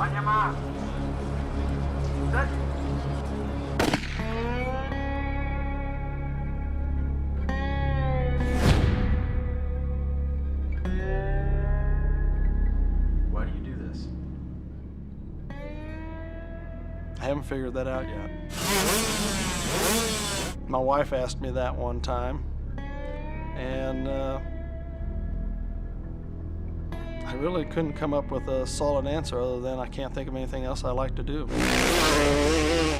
On your mark. Set. Why do you do this? I haven't figured that out yet. My wife asked me that one time, and I really couldn't come up with a solid answer other than I can't think of anything else I like to do.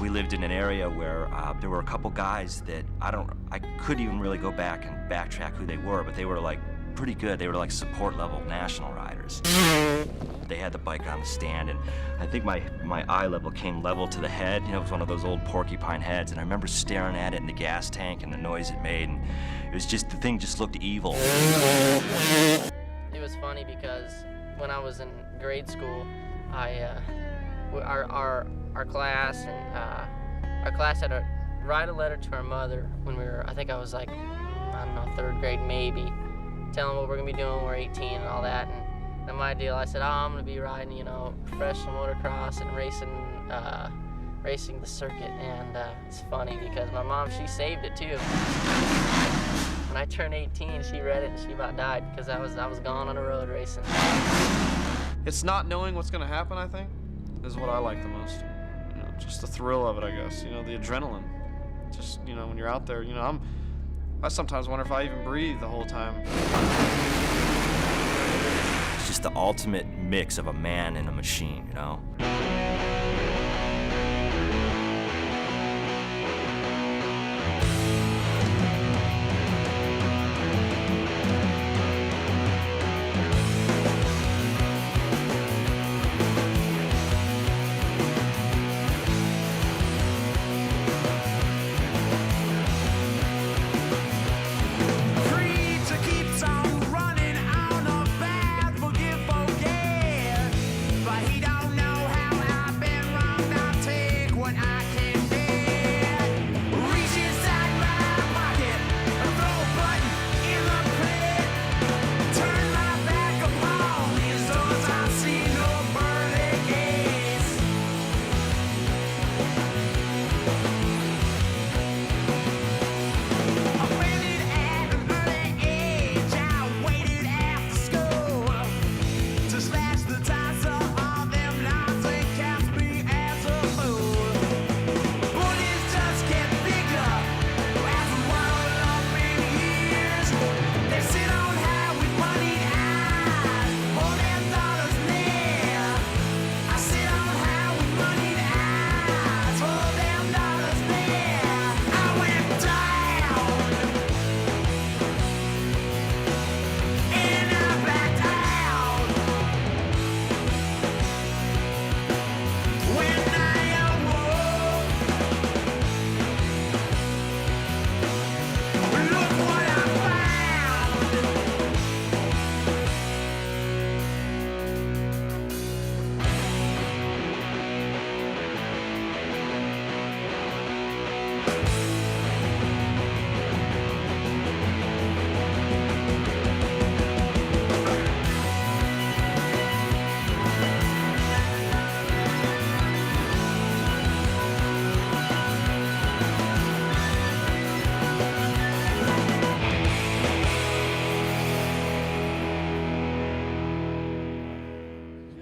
We lived in an area where there were a couple guys that I couldn't even really go back and backtrack who they were, but they were like pretty good. They were like support level national riders. They had the bike on the stand, and I think my eye level came level to the head. You know, it was one of those old porcupine heads, and I remember staring at it in the gas tank and the noise it made, and it was just, the thing just looked evil. It was funny because when I was in grade school, our class had to write a letter to our mother when we were, I think I was like, I don't know, 3rd grade maybe, telling what we're gonna be doing when we're 18 and all that. And my deal, I said, oh, I'm gonna be riding, you know, professional motocross and racing the circuit. And it's funny because my mom, she saved it too. When I turned 18, she read it and she about died because I was gone on the road racing. It's not knowing what's going to happen, I think, is what I like the most. You know, just the thrill of it, I guess. You know, the adrenaline. Just, you know, when you're out there, you know, I sometimes wonder if I even breathe the whole time. It's just the ultimate mix of a man and a machine, you know?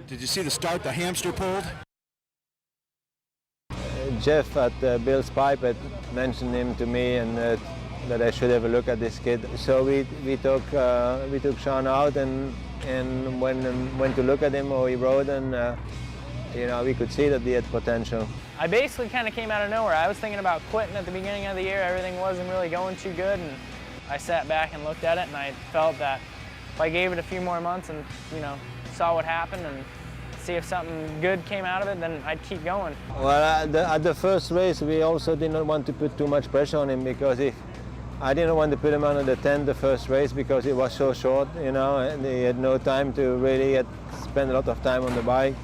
Did you see the start the hamster pulled? Jeff at Bill's Pipe had mentioned him to me, and that I should have a look at this kid. So we took Sean out and went to look at him how he rode, and you know, we could see that he had potential. I basically kind of came out of nowhere. I was thinking about quitting at the beginning of the year. Everything wasn't really going too good, and I sat back and looked at it, and I felt that if I gave it a few more months and, you know, saw what happened and see if something good came out of it, then I'd keep going. Well, at the first race, we also didn't want to put too much pressure on him, because I didn't want to put him under the tent the first race because it was so short, you know, and he had no time to really spend a lot of time on the bike.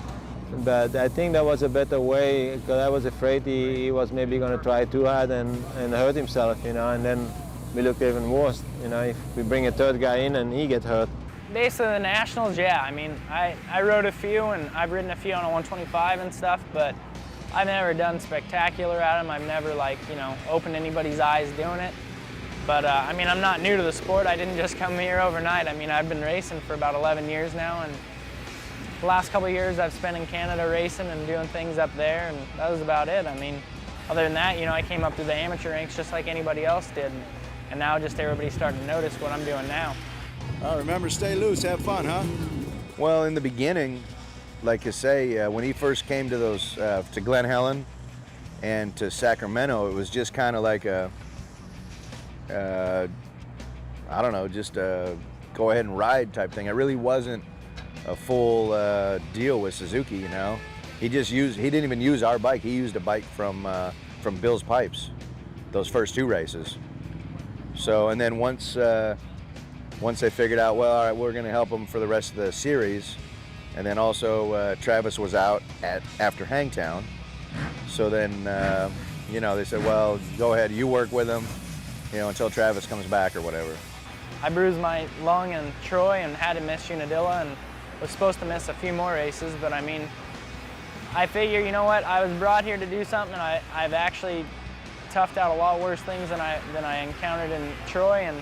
But I think that was a better way, because I was afraid he was maybe going to try too hard and hurt himself, you know, and then we looked even worse, you know, if we bring a third guy in and he gets hurt. basically the Nationals, yeah. I mean, I rode a few, and I've ridden a few on a 125 and stuff, but I've never done spectacular at them. I've never, like, you know, opened anybody's eyes doing it. But, I mean, I'm not new to the sport. I didn't just come here overnight. I mean, I've been racing for about 11 years now, and the last couple of years I've spent in Canada racing and doing things up there, and that was about it. I mean, other than that, you know, I came up through the amateur ranks just like anybody else did, and now just everybody's starting to notice what I'm doing now. Remember, stay loose, have fun, huh? Well, in the beginning, like you say, when he first came to those, to Glen Helen and to Sacramento, it was just kind of like a, I don't know, just a go ahead and ride type thing. It really wasn't a full deal with Suzuki, you know. He didn't even use our bike. He used a bike from Bill's Pipes, those first 2 races. So, and then once they figured out, well, all right, we're going to help him for the rest of the series, and then also Travis was out after Hangtown. So then, you know, they said, well, go ahead, you work with him, you know, until Travis comes back or whatever. I bruised my lung in Troy and had to miss Unadilla, and was supposed to miss a few more races, but I mean, I figure, you know what, I was brought here to do something, and I've actually toughed out a lot worse things than I encountered in Troy, and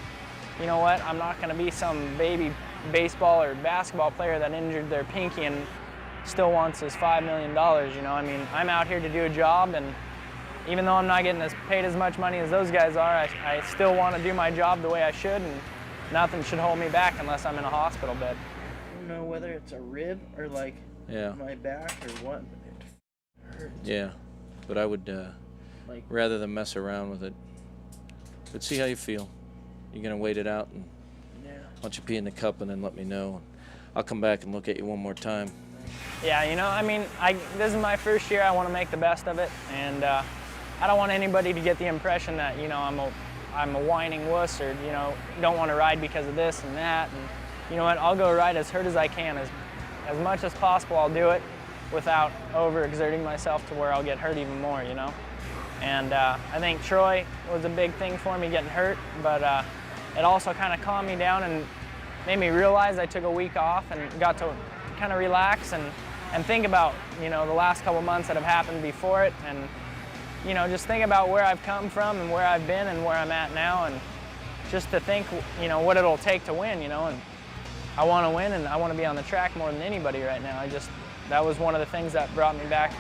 you know what, I'm not going to be some baby baseball or basketball player that injured their pinky and still wants his $5 million, you know. I mean, I'm out here to do a job, and even though I'm not getting paid as much money as those guys are, I still want to do my job the way I should, and nothing should hold me back unless I'm in a hospital bed. I don't know whether it's a rib or like my back or what, but it hurts. Yeah, but I would Like, rather than mess around with it. But see how you feel. You're gonna wait it out, and yeah. why don't you pee in the cup and then let me know. I'll come back and look at you one more time. Yeah, you know, I mean, this is my first year. I want to make the best of it, and I don't want anybody to get the impression that, you know, I'm a whining wuss, or, you know, don't want to ride because of this and that. And you know what? I'll go ride as hurt as I can, as much as possible. I'll do it without overexerting myself to where I'll get hurt even more, you know. And I think Troy was a big thing for me getting hurt, but it also kind of calmed me down and made me realize I took a week off and got to kind of relax and think about, you know, the last couple months that have happened before it, and, you know, just think about where I've come from and where I've been and where I'm at now, and just to think, you know, what it'll take to win, you know. And I want to win, and I want to be on the track more than anybody right now. That was one of the things that brought me back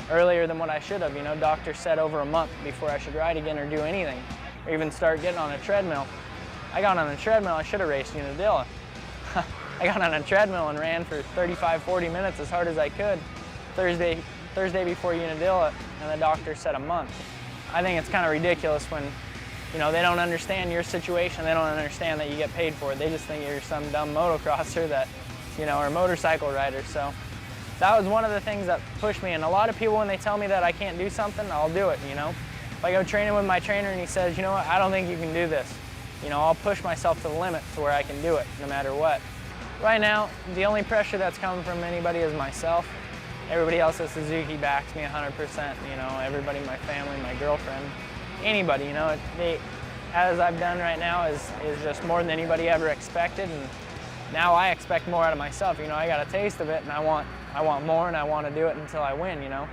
earlier than what I should have. You know, doctor said over a month before I should ride again or do anything, or even start getting on a treadmill. I got on a treadmill, I should have raced Unadilla. I got on a treadmill and ran for 35, 40 minutes as hard as I could Thursday before Unadilla, and the doctor said a month. I think it's kind of ridiculous when, you know, they don't understand your situation. They don't understand that you get paid for it. They just think you're some dumb motocrosser that, you know, or motorcycle rider. So that was one of the things that pushed me. And a lot of people, when they tell me that I can't do something, I'll do it, you know. If I go training with my trainer and he says, you know what, I don't think you can do this, you know, I'll push myself to the limit to where I can do it no matter what. Right now, the only pressure that's coming from anybody is myself. Everybody else at Suzuki backs me 100%, you know, everybody, my family, my girlfriend, anybody, you know. As I've done right now is just more than anybody ever expected, and now I expect more out of myself. You know, I got a taste of it, and I want more, and I want to do it until I win, you know.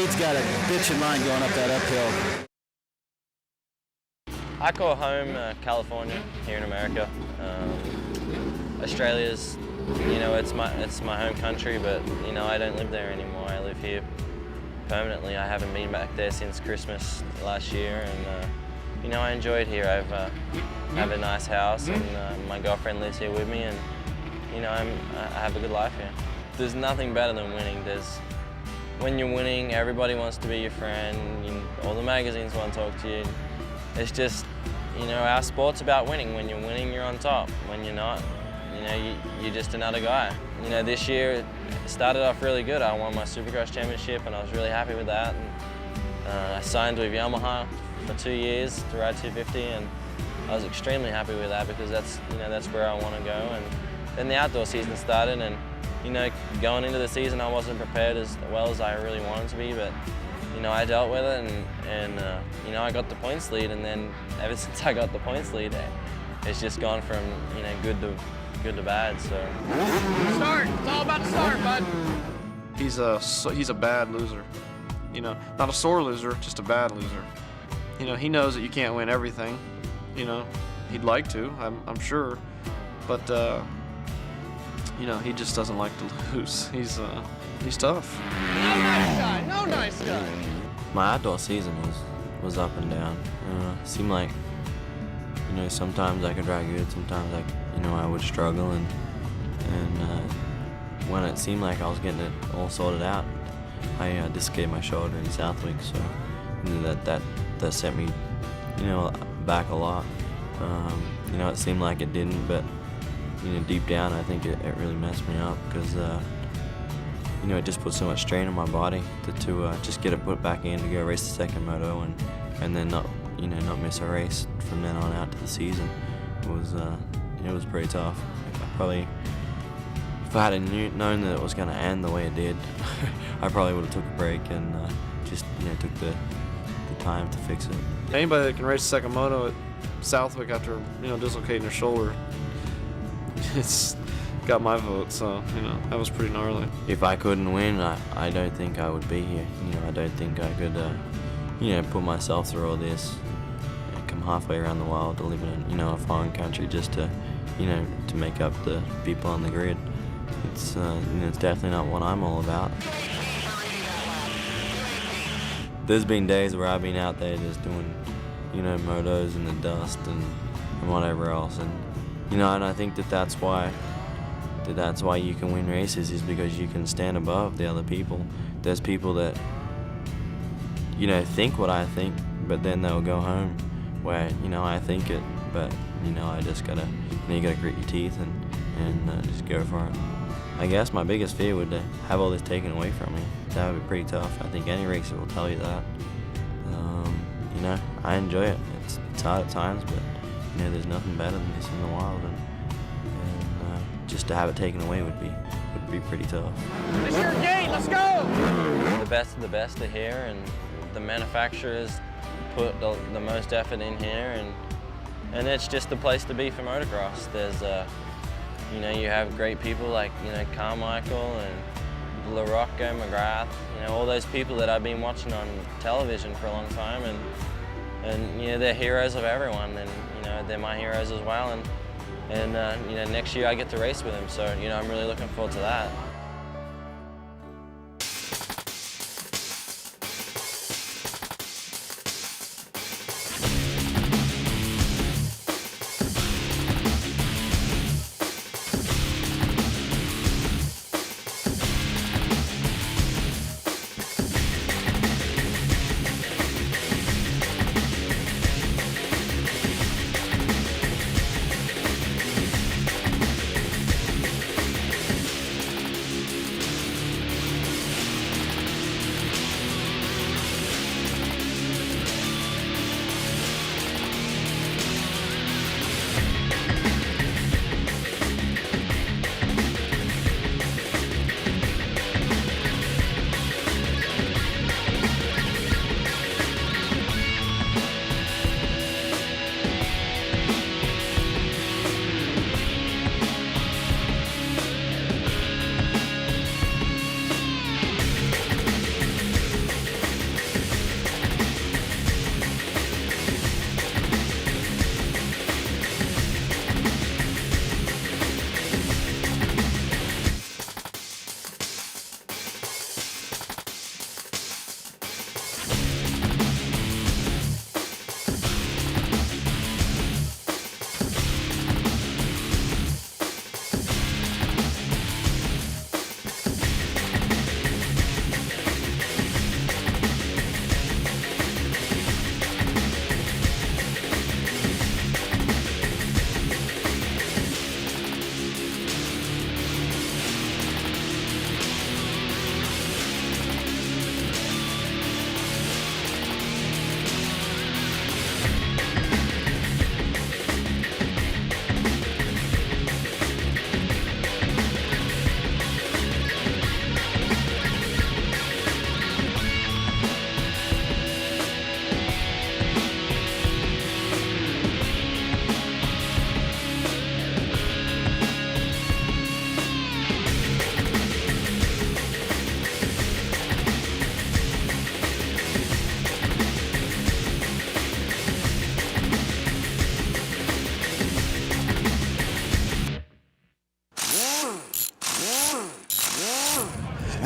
Pete's got a bitchin' line going up that uphill. I call home California here in America. Australia's, you know, it's my home country, but you know I don't live there anymore. I live here permanently. I haven't been back there since Christmas last year, and you know I enjoy it here. I have a nice house, and my girlfriend lives here with me, and you know I have a good life here. There's nothing better than winning. When you're winning, everybody wants to be your friend. All the magazines want to talk to you. It's just, you know, our sport's about winning. When you're winning, you're on top. When you're not, you know, you're just another guy. You know, this year it started off really good. I won my Supercross championship, and I was really happy with that. And, I signed with Yamaha for 2 years to ride 250, and I was extremely happy with that because that's where I want to go. And then the outdoor season started, and you know, going into the season, I wasn't prepared as well as I really wanted to be, but you know, I dealt with it, and you know, I got the points lead, and then ever since I got the points lead, it's just gone from, you know, good to bad. So Start. It's all about the start, bud. He's a bad loser. You know, not a sore loser, just a bad loser. You know, he knows that you can't win everything. You know, he'd like to, I'm sure, but you know, he just doesn't like to lose. He's tough. No nice guy. my outdoor season was up and down. Seemed like, you know, sometimes I could ride good, sometimes I would struggle, and when it seemed like I was getting it all sorted out, I dislocated my shoulder in Southwick, so that set me, back a lot. It seemed like it didn't, but deep down I think it really messed me up because it just put so much strain on my body to just get it put back in to go race the second moto and then not miss a race from then on out to the season. It was pretty tough. I probably, if I had known that it was going to end the way it did, I probably would have took a break and just took the time to fix it. Anybody that can race the second moto at Southwick after dislocating their shoulder, it's got my vote. So that was pretty gnarly. If I couldn't win, I don't think I would be here. I don't think I could put myself through all this and come halfway around the world to live in a foreign country just to to make up the people on the grid. It's it's definitely not what I'm all about. There's been days where I've been out there just doing motos in the dust and whatever else, and and I think that's why you can win races, is because you can stand above the other people. There's people that think what I think, but then they'll go home where I think it, but I just gotta you gotta grit your teeth and just go for it. I guess my biggest fear would to have all this taken away from me. That would be pretty tough. I think any racer will tell you that. I enjoy it. It's hard at times, but there's nothing better than this in the wild, and just to have it taken away would be pretty tough. It's your gate. Let's go. The best of the best are here, and the manufacturers put the most effort in here, and it's just the place to be for motocross. There's you have great people like Carmichael and LaRocco, McGrath, all those people that I've been watching on television for a long time, and they're heroes of everyone, and they're my heroes as well, and next year I get to race with them, so I'm really looking forward to that.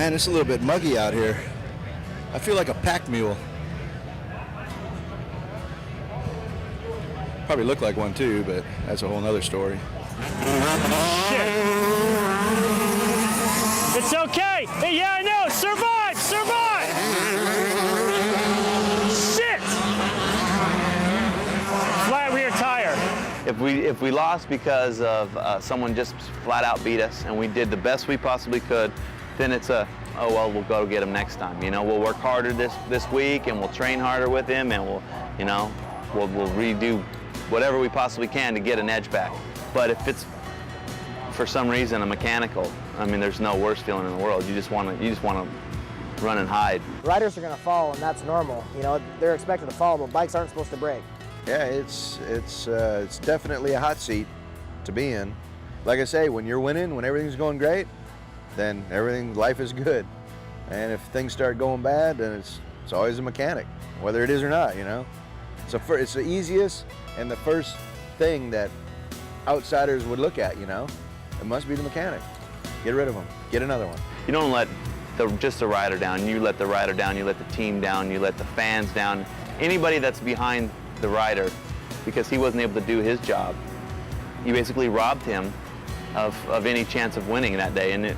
Man, it's a little bit muggy out here. I feel like a pack mule. Probably look like one too, but that's a whole nother story. It's okay. Hey, yeah, I know. Survive, survive. Shit. Flat rear tire. If we lost because of someone just flat out beat us and we did the best we possibly could, then it's oh well, we'll go get him next time. You know, we'll work harder this week and we'll train harder with him and we'll redo whatever we possibly can to get an edge back. But if it's for some reason a mechanical, I mean, there's no worse feeling in the world. You just want to run and hide. Riders are going to fall, and that's normal. You know, they're expected to fall, but bikes aren't supposed to break. Yeah, it's definitely a hot seat to be in. Like I say, when you're winning, when everything's going great, then life is good. And if things start going bad, then it's always a mechanic, whether it is or not, you know. So it's the easiest and the first thing that outsiders would look at, you know. It must be the mechanic. Get rid of them. Get another one. You don't let just the rider down. You let the rider down. You let the team down. You let the fans down. Anybody that's behind the rider, because he wasn't able to do his job, you basically robbed him of any chance of winning that day. And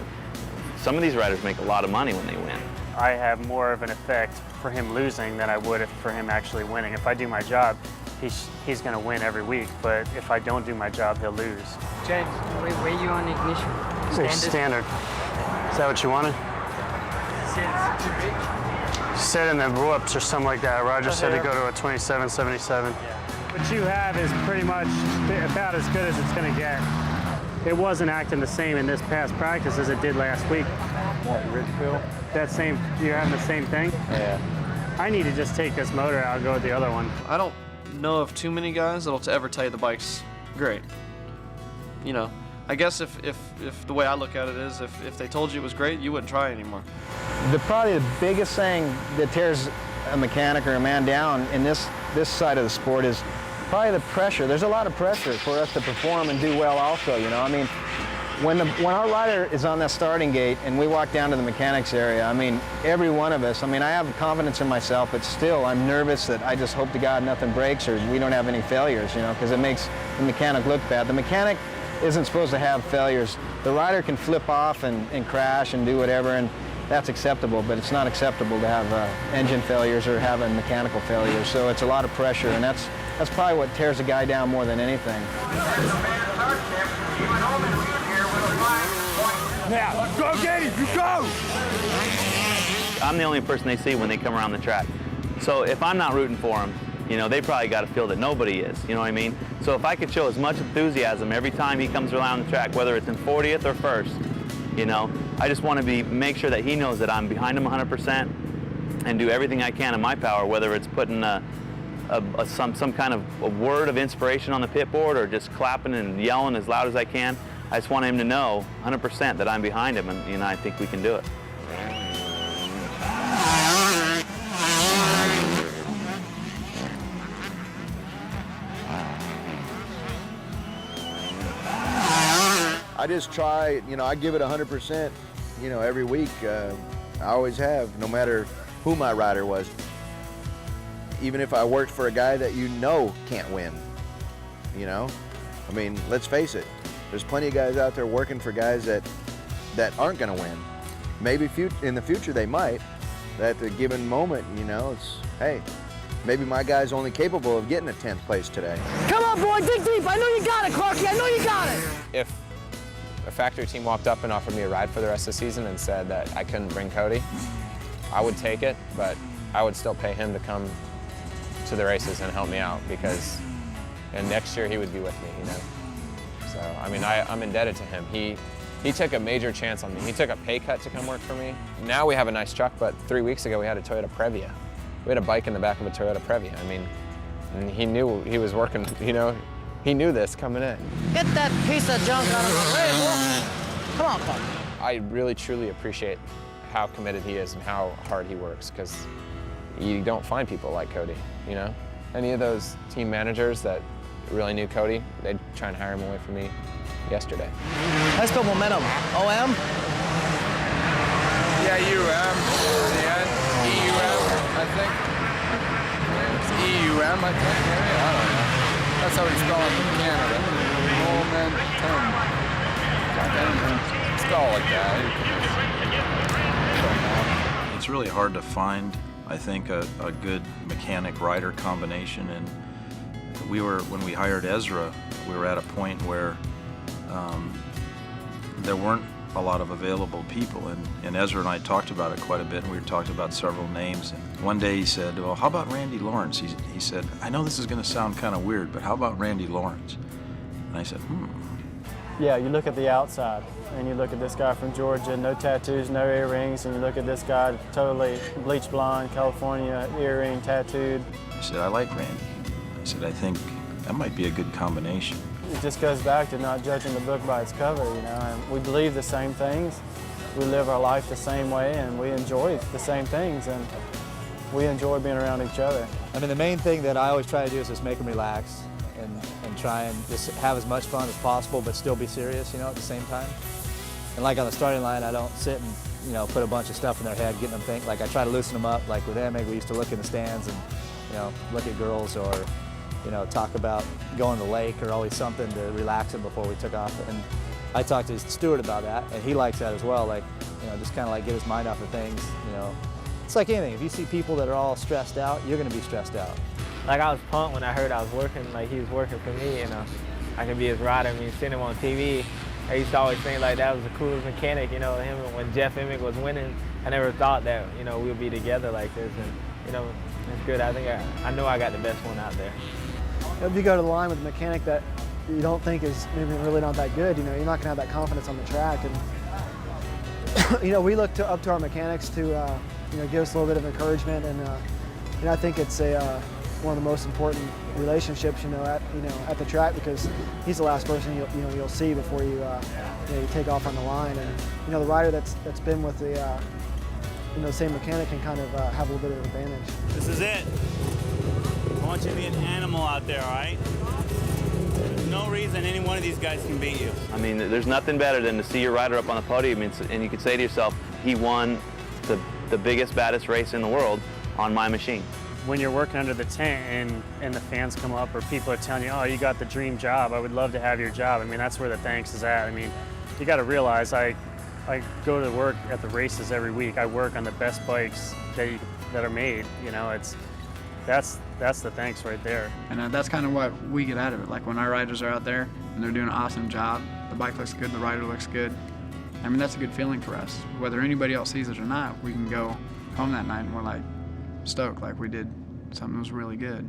some of these riders make a lot of money when they win. I have more of an effect for him losing than I would for him actually winning. If I do my job, he's going to win every week, but if I don't do my job, he'll lose. James, where you on ignition? Standard. Is that what you wanted? Said in the whoops or something like that. Roger said to go to a 2777. What you have is pretty much about as good as it's going to get. It wasn't acting the same in this past practice as it did last week. What, Ridgefield? You're having the same thing? Yeah. I need to just take this motor out and go with the other one. I don't know of too many guys that'll ever tell you the bike's great. You know, I guess if the way I look at it is if they told you it was great, you wouldn't try anymore. Probably the biggest thing that tears a mechanic or a man down in this side of the sport is probably the pressure. There's a lot of pressure for us to perform and do well also, you know. I mean, when our rider is on that starting gate and we walk down to the mechanics area, I mean, every one of us, I mean, I have confidence in myself, but still I'm nervous that I just hope to God nothing breaks or we don't have any failures, you know, because it makes the mechanic look bad. The mechanic isn't supposed to have failures. The rider can flip off and crash and do whatever, and that's acceptable, but it's not acceptable to have engine failures or having mechanical failures. So it's a lot of pressure, and that's probably what tears a guy down more than anything. Now, go get it, you go! I'm the only person they see when they come around the track. So if I'm not rooting for them, you know, they probably got to feel that nobody is, you know what I mean? So if I could show as much enthusiasm every time he comes around the track, whether it's in 40th or first, you know, I just want to make sure that he knows that I'm behind him 100% and do everything I can in my power, whether it's putting some kind of a word of inspiration on the pit board or just clapping and yelling as loud as I can. I just want him to know 100% that I'm behind him, and you know, I think we can do it. I just try, you know, I give it 100%, you know, every week. I always have, no matter who my rider was. Even if I worked for a guy that you know can't win, you know? I mean, let's face it. There's plenty of guys out there working for guys that aren't going to win. Maybe in the future they might. At the given moment, you know, it's, hey, maybe my guy's only capable of getting a 10th place today. Come on, boy, dig deep. I know you got it, Clarky. I know you got it. If a factory team walked up and offered me a ride for the rest of the season and said that I couldn't bring Cody, I would take it, but I would still pay him to come to the races and help me out and next year he would be with me, you know. So, I mean, I'm indebted to him. He took a major chance on me. He took a pay cut to come work for me. Now we have a nice truck, but 3 weeks ago we had a Toyota Previa. We had a bike in the back of a Toyota Previa. I mean, and he knew he was working, you know, he knew this coming in. Get that piece of junk out of my way, boy. Come on, Clarky. I really, truly appreciate how committed he is and how hard he works, because you don't find people like Cody, you know? Any of those team managers that really knew Cody, they'd try and hire him away from me yesterday. Let's go momentum. OM? EIUM in the end. EUM, I think. It's EUM, I think. Maybe? I don't know. That's how we spell it in Canada. Momentum. Spell like that. It's really hard to find, I think, a good mechanic-rider combination. And when we hired Ezra, we were at a point where there weren't a lot of available people, and Ezra and I talked about it quite a bit, and we talked about several names. And one day he said, well, how about Randy Lawrence? He said, I know this is going to sound kind of weird, but how about Randy Lawrence? And I said, Yeah, you look at the outside, and you look at this guy from Georgia, no tattoos, no earrings, and you look at this guy, totally bleach blonde, California, earring, tattooed. I said, I like Randy. I said, I think that might be a good combination. It just goes back to not judging the book by its cover, you know, and we believe the same things, we live our life the same way, and we enjoy the same things, and we enjoy being around each other. I mean, the main thing that I always try to do is just make them relax and try and just have as much fun as possible, but still be serious, you know, at the same time. And like on the starting line, I don't sit and, you know, put a bunch of stuff in their head, getting them think. Like I try to loosen them up. Like with Emig, we used to look in the stands and, you know, look at girls or, you know, talk about going to the lake or always something to relax them before we took off. And I talked to Stuart about that, and he likes that as well. Like, you know, just kind of like get his mind off of things, you know. It's like anything. If you see people that are all stressed out, you're going to be stressed out. Like I was pumped when I heard I was working, like he was working for me, and I can be his rider. I mean, seeing him on TV, I used to always think like that was the coolest mechanic, you know, him when Jeff Emig was winning. I never thought that, you know, we'd be together like this, and, you know, it's good. I think I know I got the best one out there. If you go to the line with a mechanic that you don't think is maybe really not that good, you know, you're not going to have that confidence on the track. And, you know, we look up to our mechanics to, you know, give us a little bit of encouragement. And, you know, I think it's one of the most important relationships, you know, at the track, because he's the last person you'll see before you take off on the line. And, you know, the rider that's been with the, you know, the same mechanic can kind of have a little bit of an advantage. This is it. I want you to be an animal out there, all right? There's no reason any one of these guys can beat you. I mean, there's nothing better than to see your rider up on the podium and you can say to yourself, he won the biggest, baddest race in the world on my machine. When you're working under the tent and the fans come up or people are telling you, oh, you got the dream job, I would love to have your job. I mean, that's where the thanks is at. I mean, you got to realize I go to work at the races every week. I work on the best bikes that are made. You know, that's the thanks right there. And that's kind of what we get out of it. Like when our riders are out there and they're doing an awesome job, the bike looks good, the rider looks good. I mean, that's a good feeling for us. Whether anybody else sees it or not, we can go home that night and we're like stoked, like we did something that was really good.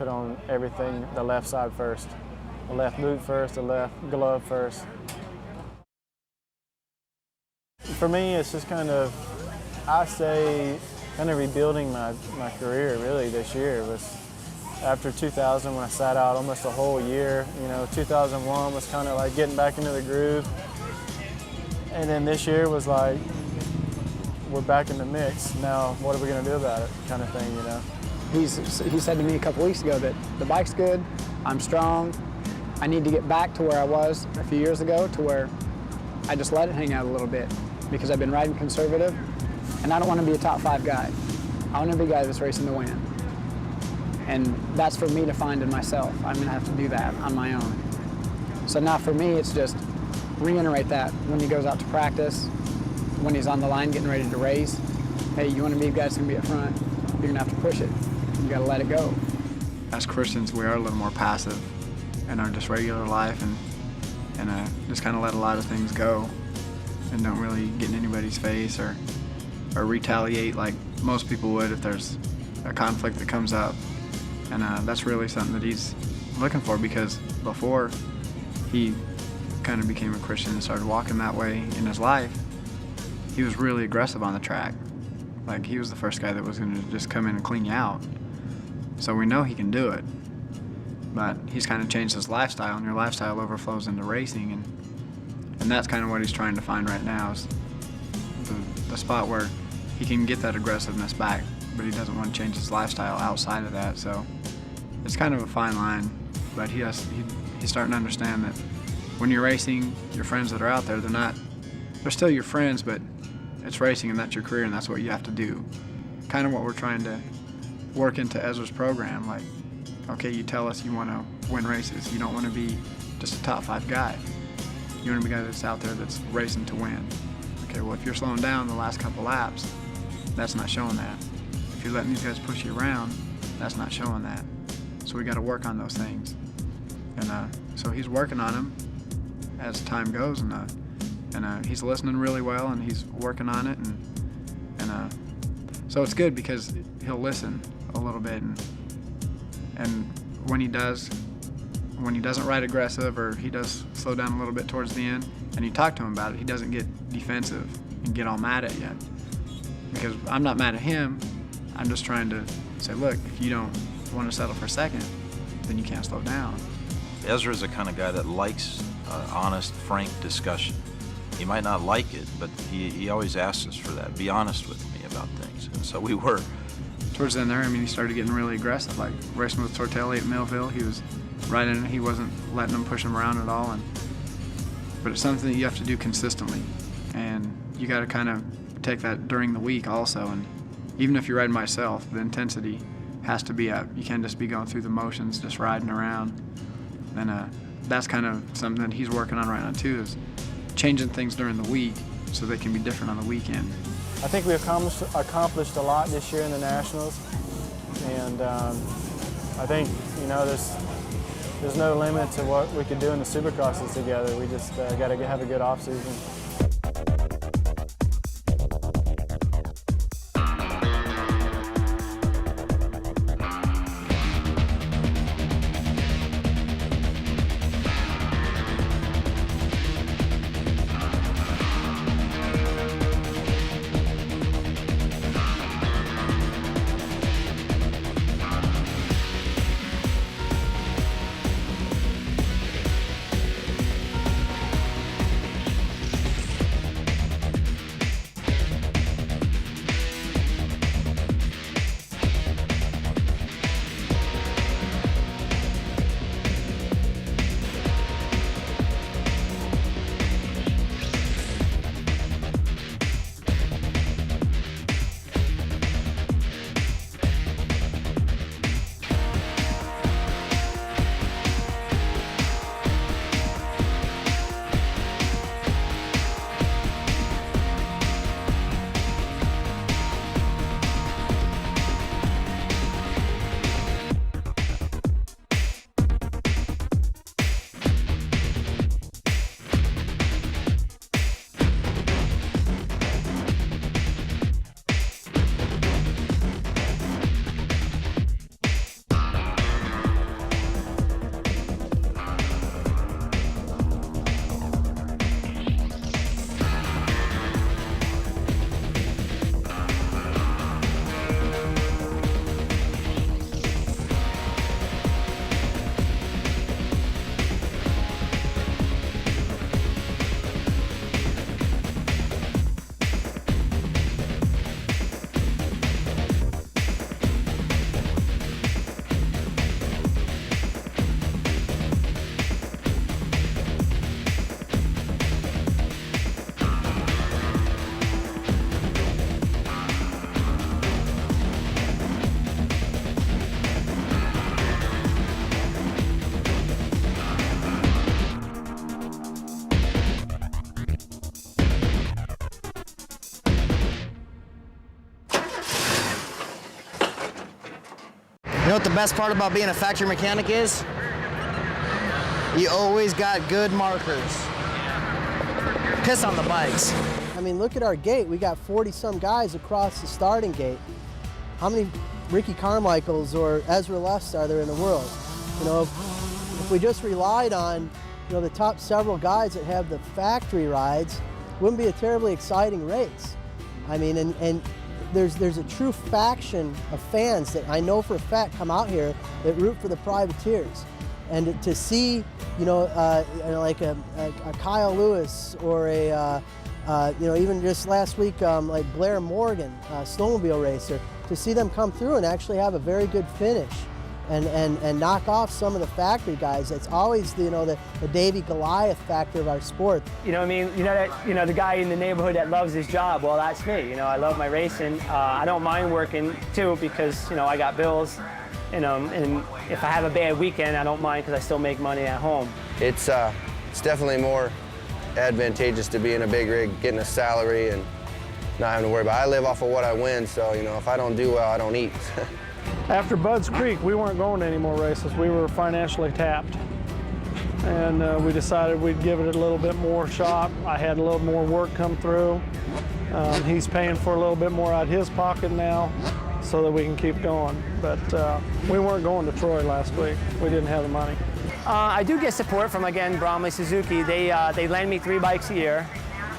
put on everything the left side first. The left boot first, the left glove first. For me, it's just kind of, I say, kind of rebuilding my career really this year. Was after 2000 when I sat out almost a whole year. 2001 was kind of like getting back into the groove. And then this year was like, we're back in the mix. Now, what are we going to do about it, kind of thing, He said to me a couple weeks ago that the bike's good, I'm strong, I need to get back to where I was a few years ago, to where I just let it hang out a little bit, because I've been riding conservative, and I don't want to be a top 5 guy. I want to be a guy that's racing to win. And that's for me to find in myself. I'm going to have to do that on my own. So now for me, it's just reiterate that when he goes out to practice, when he's on the line getting ready to race. Hey, you want to be a guy that's going to be up front, you're going to have to push it. You got to let it go. As Christians, we are a little more passive in our just regular life and just kind of let a lot of things go and don't really get in anybody's face or retaliate like most people would if there's a conflict that comes up. And that's really something that he's looking for, because before he kind of became a Christian and started walking that way in his life, he was really aggressive on the track. Like, he was the first guy that was going to just come in and clean you out. So we know he can do it. But he's kind of changed his lifestyle, and your lifestyle overflows into racing, and that's kind of what he's trying to find right now, is the spot where he can get that aggressiveness back, but he doesn't want to change his lifestyle outside of that. So it's kind of a fine line, but he's starting to understand that when you're racing, your friends that are out there, they're still your friends, but it's racing and that's your career and that's what you have to do. Kind of what we're trying to work into Ezra's program. Like, okay, you tell us you want to win races. You don't want to be just a top 5 guy. You want to be a guy that's out there that's racing to win. Okay, well, if you're slowing down the last couple laps, that's not showing that. If you're letting these guys push you around, that's not showing that. So we got to work on those things. And so he's working on them as time goes, and he's listening really well, and he's working on it, and so it's good because he'll listen a little bit, and when he doesn't ride aggressive, or he does slow down a little bit towards the end, and you talk to him about it, he doesn't get defensive and get all mad at you. Because I'm not mad at him, I'm just trying to say, look, if you don't want to settle for second, then you can't slow down. Ezra's the kind of guy that likes honest, frank discussion. He might not like it, but he always asks us for that. Be honest with me about things. And so we were. Towards the end there, I mean, he started getting really aggressive, like racing with Tortelli at Millville. He was right in it. He wasn't letting him push him around at all. But it's something that you have to do consistently. And you got to kind of take that during the week also. And even if you're riding by yourself, the intensity has to be up. You can't just be going through the motions, just riding around. And that's kind of something that he's working on right now too, is changing things during the week so they can be different on the weekend. I think we accomplished a lot this year in the Nationals, and I think there's no limit to what we could do in the Supercrosses together. We just got to have a good off season. know what the best part about being a factory mechanic is? You always got good markers. Piss on the bikes. I mean, look at our gate. We got 40-some guys across the starting gate. How many Ricky Carmichaels or Ezra Lefts are there in the world? You know, if we just relied on, you know, the top several guys that have the factory rides, it wouldn't be a terribly exciting race. I mean, and there's a true faction of fans that I know for a fact come out here that root for the privateers. And to see, you know, like a Kyle Lewis or you know, even just last week, like Blair Morgan, snowmobile racer, to see them come through and actually have a very good finish and knock off some of the factory guys. That's always the, you know, the Davey Goliath factor of our sport. You know what I mean? You know the guy in the neighborhood that loves his job. Well, that's me. You know, I love my racing. I don't mind working too because, you know, I got bills. You know, and if I have a bad weekend, I don't mind because I still make money at home. It's definitely more advantageous to be in a big rig, getting a salary and not having to worry about it. I live off of what I win, so, you know, if I don't do well, I don't eat. After Bud's Creek, we weren't going to any more races. We were financially tapped. And we decided we'd give it a little bit more shot. I had a little more work come through. He's paying for a little bit more out of his pocket now so that we can keep going. But we weren't going to Troy last week. We didn't have the money. I do get support from, again, Bromley Suzuki. They lend me 3 bikes a year,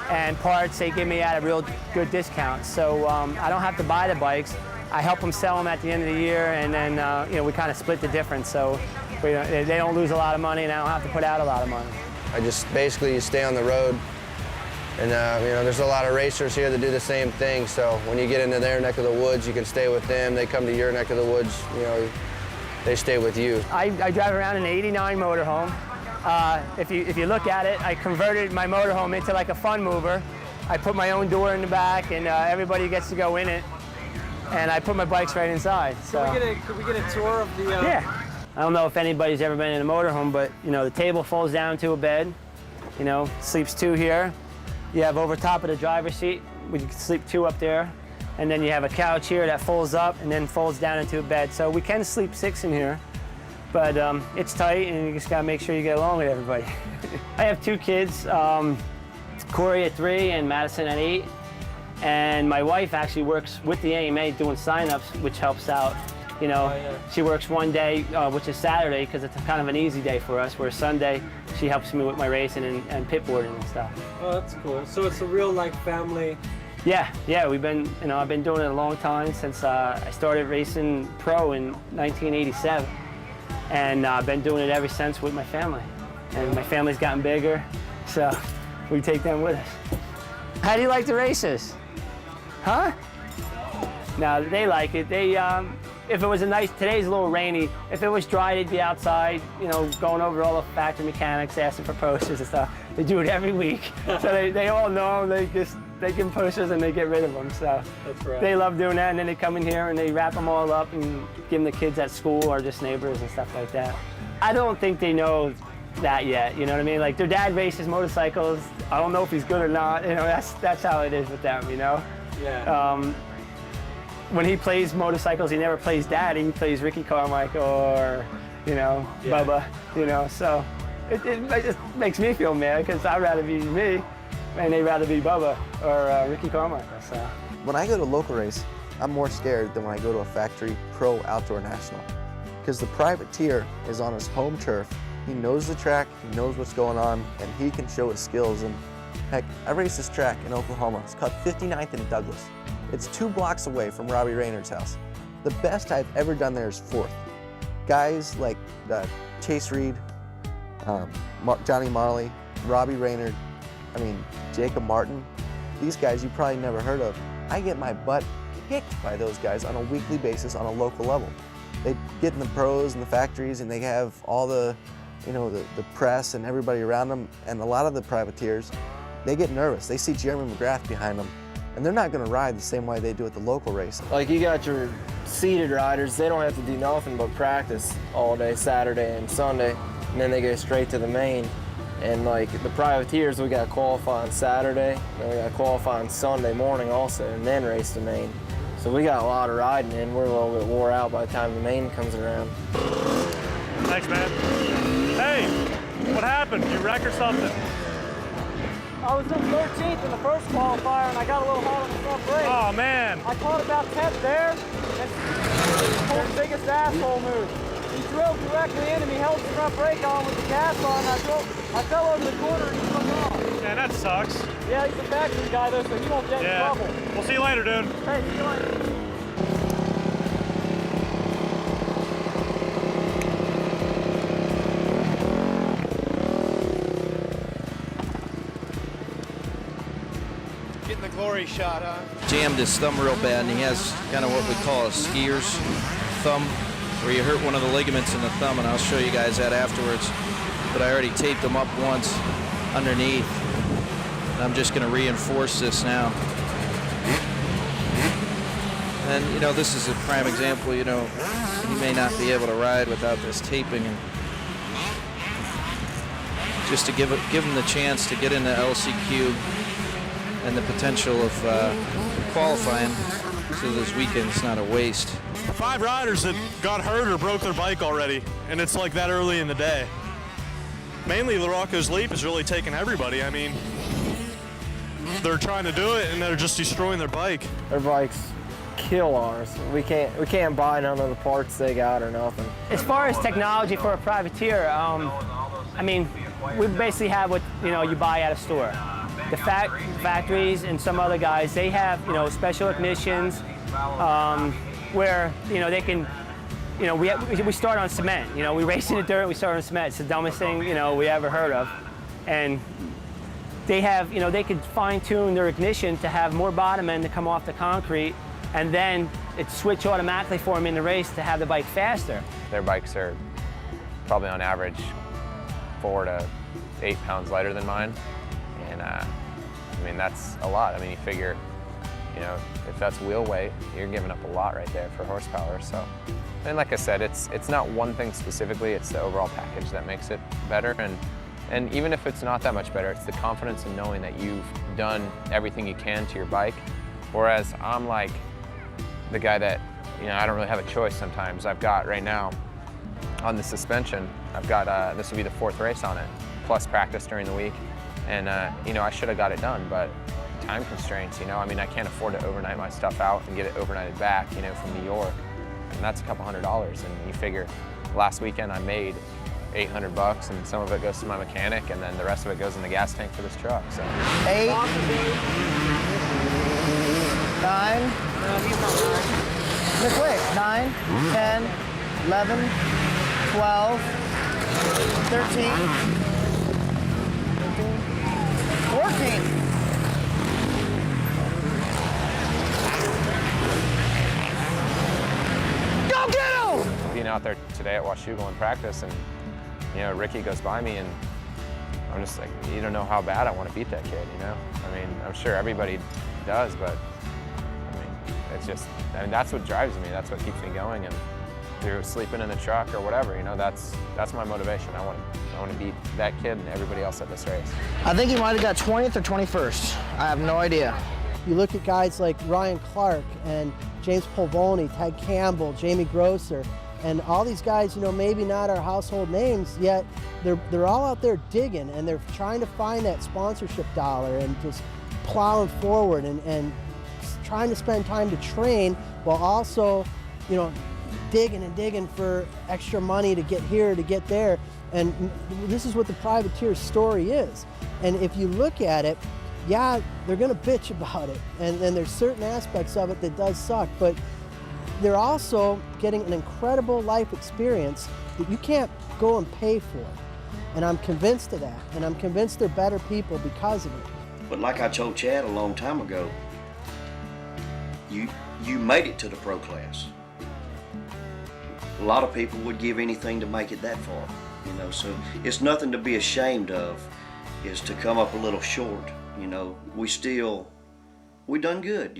and parts they give me at a real good discount. So I don't have to buy the bikes. I help them sell them at the end of the year, and then you know, we kind of split the difference. So they don't lose a lot of money, and I don't have to put out a lot of money. I just basically stay on the road. And you know, there's a lot of racers here that do the same thing, so when you get into their neck of the woods, you can stay with them. They come to your neck of the woods, you know, they stay with you. I drive around in an '89 motorhome. If you look at it, I converted my motorhome into like a fun mover. I put my own door in the back, and everybody gets to go in it. And I put my bikes right inside. So. Could we get a tour of the? Yeah. I don't know if anybody's ever been in a motorhome, but you know, the table folds down to a bed. You know, sleeps 2 here. You have over top of the driver's seat, you can sleep 2 up there. And then you have a couch here that folds up and then folds down into a bed. So we can sleep 6 in here, but it's tight and you just gotta make sure you get along with everybody. I have 2 kids, Corey at 3 and Madison at 8. And my wife actually works with the AMA doing sign-ups, which helps out. You know, she works one day, which is Saturday, because it's kind of an easy day for us, where Sunday she helps me with my racing and pit boarding and stuff. Oh, that's cool. So it's a real, like, family. Yeah, we've been, you know, I've been doing it a long time since I started racing pro in 1987. And I've been doing it ever since with my family. And my family's gotten bigger, so we take them with us. How do you like the races? Huh? No, they like it. They, if it was today's a little rainy. If it was dry, they'd be outside, you know, going over all the factory mechanics, asking for posters and stuff. They do it every week. So they all know them. They give them posters and they get rid of them. So that's right. They love doing that, and then they come in here and they wrap them all up and give them to kids at school or just neighbors and stuff like that. I don't think they know that yet, you know what I mean? Like, their dad races motorcycles. I don't know if he's good or not. You know, that's how it is with them, you know? Yeah. When he plays motorcycles, he never plays Daddy. He plays Ricky Carmichael or, you know, Bubba, you know. So it just makes me feel mad because I'd rather be me and they'd rather be Bubba or Ricky Carmichael. So. When I go to a local race, I'm more scared than when I go to a factory pro outdoor national because the privateer is on his home turf. He knows the track, he knows what's going on, and he can show his skills. And heck, I raced this track in Oklahoma. It's called 59th and Douglas. It's 2 blocks away from Robbie Raynard's house. The best I've ever done there is 4th. Guys like Chase Reed, Johnny Marley, Robbie Raynard, Jacob Martin, these guys you probably never heard of. I get my butt kicked by those guys on a weekly basis on a local level. They get in the pros and the factories and they have all the, you know, the press and everybody around them, and a lot of the privateers, they get nervous. They see Jeremy McGrath behind them, and they're not going to ride the same way they do at the local race. Like, you got your seated riders, they don't have to do nothing but practice all day Saturday and Sunday, and then they go straight to the main. And like the privateers, we got to qualify on Saturday, then we got to qualify on Sunday morning also, and then race the main. So we got a lot of riding in. We're a little bit wore out by the time the main comes around. Thanks, man. Hey, what happened? You wreck or something? I was in 13th in the first qualifier, and I got a little hot on the front brake. Oh, man. I caught about 10th there, and pulled the biggest asshole move. He drove directly into me, held the front brake on with the gas on, I fell over the corner and he took off. Man, that sucks. Yeah, he's a factory guy though, so he won't get in trouble. We'll see you later, dude. Hey, see you later. Getting the glory shot, huh? Jammed his thumb real bad, and he has kind of what we call a skier's thumb, where you hurt one of the ligaments in the thumb, and I'll show you guys that afterwards. But I already taped him up once underneath, and I'm just going to reinforce this now. And, you know, this is a prime example, you know, he may not be able to ride without this taping, and just to give him the chance to get into LCQ and the potential of qualifying so this weekend's not a waste. 5 riders that got hurt or broke their bike already, and it's like that early in the day. Mainly Larocco's Leap is really taking everybody. I mean, they're trying to do it and they're just destroying their bike. Their bikes kill ours. We can't buy none of the parts they got or nothing. As far as technology for a privateer, I mean, we basically have what you buy at a store. The factories and some other guys, they have special ignitions where they can. We start on cement. We race in the dirt. We start on cement. It's the dumbest thing we ever heard of, and they have they can fine tune their ignition to have more bottom end to come off the concrete, and then it switch automatically for them in the race to have the bike faster. Their bikes are probably on average 4 to 8 pounds lighter than mine, and I mean that's a lot. I mean you figure, if that's wheel weight, you're giving up a lot right there for horsepower. So, and like I said, it's not one thing specifically. It's the overall package that makes it better. And even if it's not that much better, it's the confidence in knowing that you've done everything you can to your bike. Whereas I'm like the guy that I don't really have a choice sometimes. I've got right now on the suspension, I've got this will be the 4th race on it, plus practice during the week. And I should have got it done, but time constraints, I mean, I can't afford to overnight my stuff out and get it overnighted back, from New York. And that's a couple $100. And you figure last weekend I made $800 and some of it goes to my mechanic and then the rest of it goes in the gas tank for this truck. So 8, 9, quick, 9, 10, 11, 12, 13, 14. Go get him! Being out there today at Washougal in practice, and Ricky goes by me, and I'm just like, you don't know how bad I want to beat that kid. I mean, I'm sure everybody does, but I mean, it's just, that's what drives me. That's what keeps me going, and through sleeping in the truck or whatever, that's my motivation. I want to beat that kid and everybody else at this race. I think he might have got 20th or 21st. I have no idea. You look at guys like Ryan Clark and James Polvoni, Ted Campbell, Jamie Grosser, and all these guys, maybe not our household names, yet they're all out there digging and they're trying to find that sponsorship dollar and just plowing forward and trying to spend time to train while also, digging and digging for extra money to get here, to get there. And this is what the privateer story is. And if you look at it, yeah, they're gonna bitch about it. And there's certain aspects of it that does suck, but they're also getting an incredible life experience that you can't go and pay for. And I'm convinced of that. And I'm convinced they're better people because of it. But like I told Chad a long time ago, you made it to the pro class. A lot of people would give anything to make it that far, so it's nothing to be ashamed of, is to come up a little short, we done good,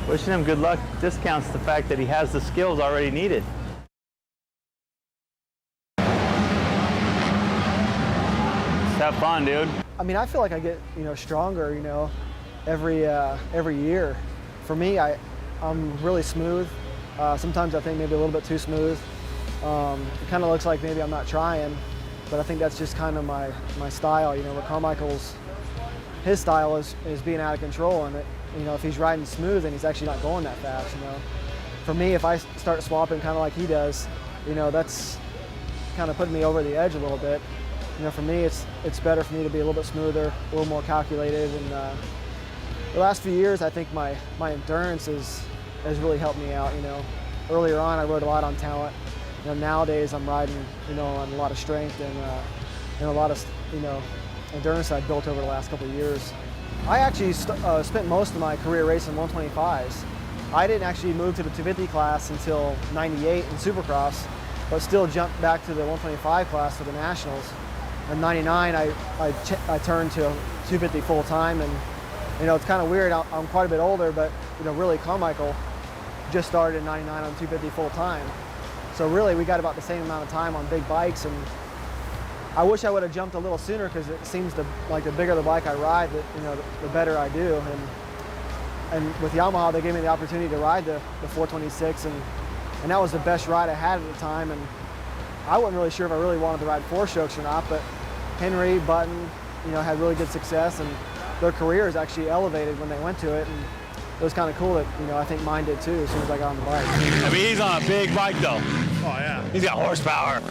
Wishing him good luck discounts the fact that he has the skills already needed. Have fun, dude. I mean, I feel like I get, stronger, every year. For me, I'm really smooth. Sometimes I think maybe a little bit too smooth. It kind of looks like maybe I'm not trying, but I think that's just kind of my style. Where Carmichael's, his style is being out of control, and if he's riding smooth, then he's actually not going that fast. For me, if I start swapping kind of like he does, that's kind of putting me over the edge a little bit. For me, it's better for me to be a little bit smoother, a little more calculated. And the last few years, I think my endurance has really helped me out. Earlier on, I rode a lot on talent. Nowadays, I'm riding, on a lot of strength and a lot of, endurance I've built over the last couple of years. I actually spent most of my career racing 125s. I didn't actually move to the 250 class until '98 in Supercross, but still jumped back to the 125 class for the Nationals. In '99, I turned to 250 full time, and it's kind of weird. I'm quite a bit older, but really Carmichael just started in '99 on 250 full time. So really, we got about the same amount of time on big bikes, and I wish I would have jumped a little sooner because it seems like the bigger the bike I ride, the better I do. And with Yamaha, they gave me the opportunity to ride the 426, and that was the best ride I had at the time. And I wasn't really sure if I really wanted to ride four strokes or not, but Henry, Button, had really good success, and their careers actually elevated when they went to it. And it was kind of cool that, I think mine did too as soon as I got on the bike. I mean, he's on a big bike though. Oh yeah. He's got horsepower.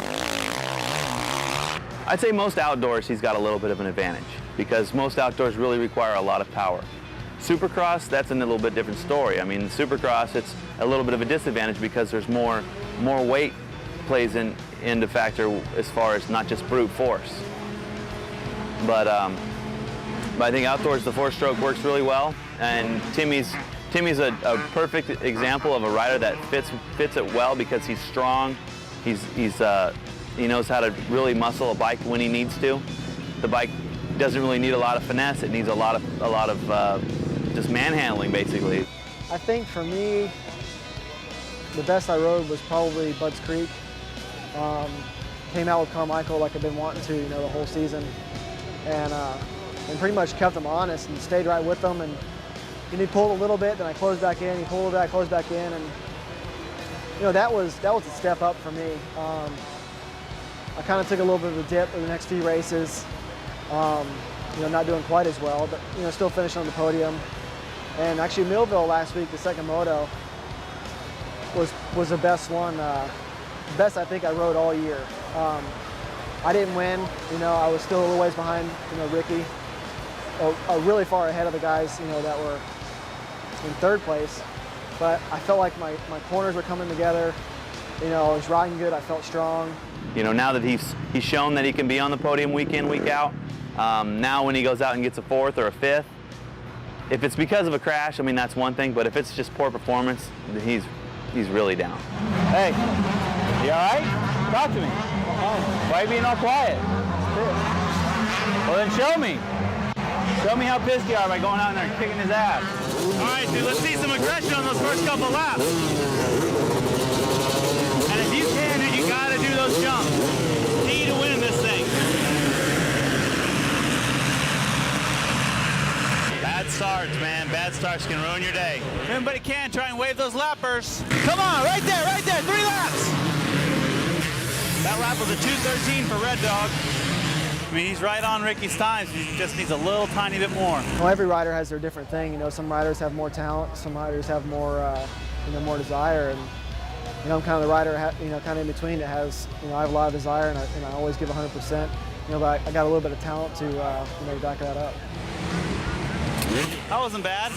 I'd say most outdoors he's got a little bit of an advantage because most outdoors really require a lot of power. Supercross, that's a little bit different story. I mean, Supercross, it's a little bit of a disadvantage because there's more weight plays into factor as far as not just brute force. But I think outdoors the four-stroke works really well, and Timmy's a perfect example of a rider that fits it well because he's strong. He knows how to really muscle a bike when he needs to. The bike doesn't really need a lot of finesse. It needs a lot of just manhandling, basically. I think for me, the best I rode was probably Budds Creek. Came out with Carmichael like I've been wanting to, the whole season, and pretty much kept him honest and stayed right with them. And he pulled a little bit, then I closed back in. He pulled a little bit, I closed back in, and that was a step up for me. I kind of took a little bit of a dip in the next few races. Not doing quite as well, but still finishing on the podium. And actually Millville last week, the second moto, was the best one. Best I think I rode all year. I didn't win, I was still a little ways behind, Ricky, really far ahead of the guys, that were in third place. But I felt like my corners were coming together. I was riding good, I felt strong. Now that he's shown that he can be on the podium week in, week out, now when he goes out and gets a fourth or a fifth, if it's because of a crash, I mean, that's one thing, but if it's just poor performance, he's really down. Hey, you all right? Talk to me. Why are you being all quiet? Well, then show me. Show me how pissed you are by going out there and kicking his ass. All right, dude, let's see some aggression on those first couple laps. And if you can, then you got to do those jumps. Key to winning this thing. Bad starts, man. Bad starts can ruin your day. If anybody can, try and wave those lappers. Come on, right there, 3 laps. That lap was a 2:13 for Red Dog. I mean, he's right on Ricky's times. He just needs a little tiny bit more. Well, every rider has their different thing. Some riders have more talent, some riders have more, more desire. And I'm kind of the rider, kind of in between that has, I have a lot of desire and I always give 100%. But I got a little bit of talent to, back that up. That wasn't bad.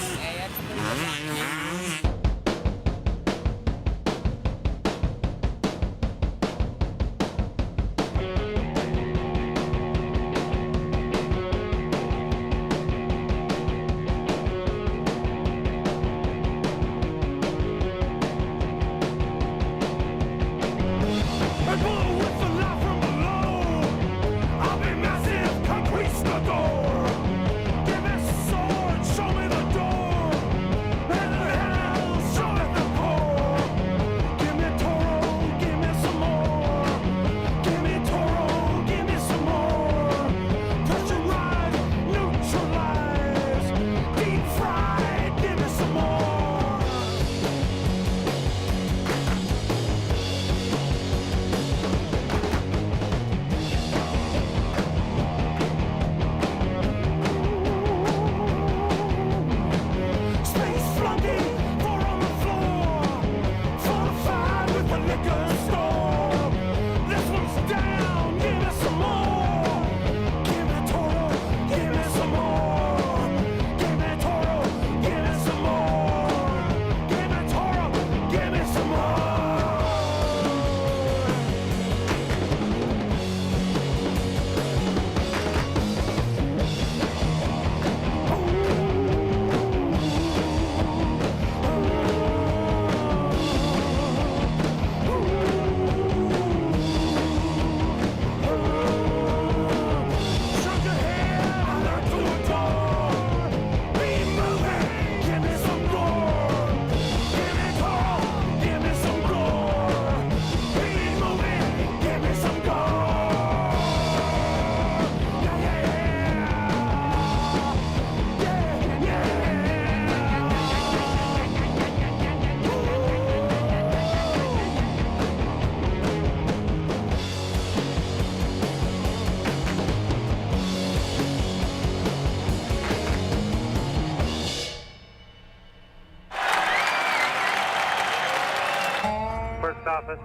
office.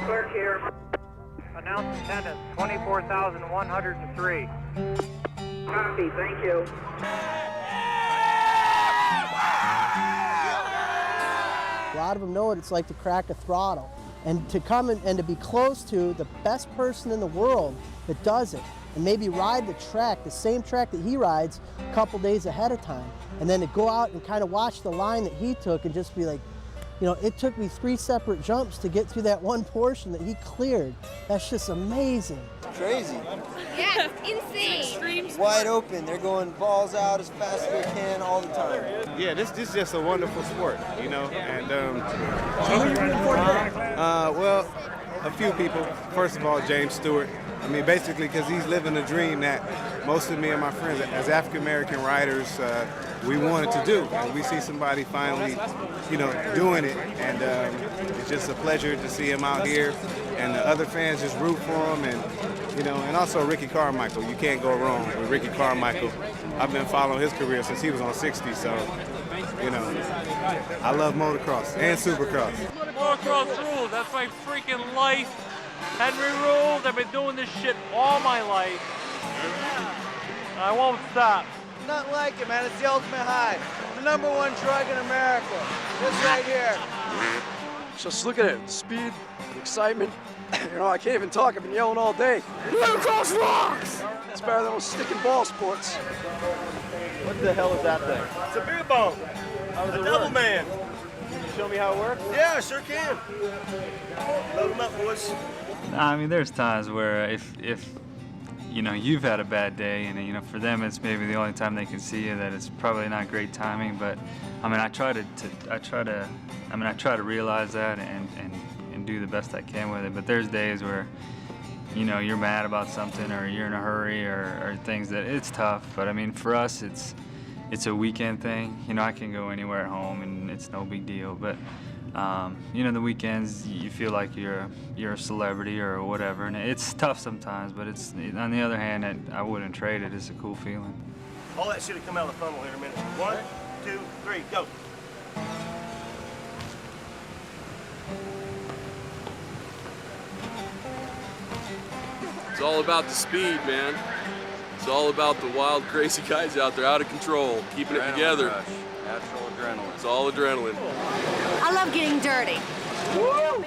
Clerk here. Announced attendance 24,103. Copy, thank you. A lot of them know what it's like to crack a throttle. And to come and to be close to the best person in the world that does it, and maybe ride the track, the same track that he rides a couple days ahead of time. And then to go out and kind of watch the line that he took and just be like, you know, it took me 3 separate jumps to get through that one portion that he cleared. That's just amazing. Crazy. Yeah, insane. Wide open. They're going balls out as fast as they can all the time. Yeah, this is just a wonderful sport, you know. And well, a few people. First of all, James Stewart. I mean, basically, because he's living a dream that most of me and my friends, as African American riders, we wanted to do. And we see somebody finally, you know, doing it, and it's just a pleasure to see him out here, and the other fans just root for him, and you know, and also Ricky Carmichael. You can't go wrong with Ricky Carmichael. I've been following his career since he was on 60, so you know, I love motocross and supercross. Motocross rules. That's my freaking life. Henry rules. I've been doing this shit all my life. I won't stop. Nothing like it, man. It's the ultimate high. The #1 drug in America. This right here. Just look at it. The speed, the excitement. You know, I can't even talk. I've been yelling all day. Motocross rocks! It's better than those stick and ball sports. What the hell is that thing? It's a beer bong. A double man. Can you show me how it works? Yeah, I sure can. Load them up, boys. I mean, there's times where if you know you've had a bad day, and you know for them it's maybe the only time they can see you, that it's probably not great timing. But I mean, I try to realize that and do the best I can with it. But there's days where you know you're mad about something, or you're in a hurry, or things that it's tough. But I mean, for us it's a weekend thing. You know, I can go anywhere at home and it's no big deal. But you know, the weekends you feel like you're a celebrity or whatever, and it's tough sometimes. But it's, on the other hand, I wouldn't trade it. It's a cool feeling. All that shit will come out of the funnel here in a minute. 1, 2, 3, go. It's all about the speed, man. It's all about the wild, crazy guys out there, out of control, keeping it together. Rush. Natural adrenaline. It's all adrenaline. I love getting dirty. Woo!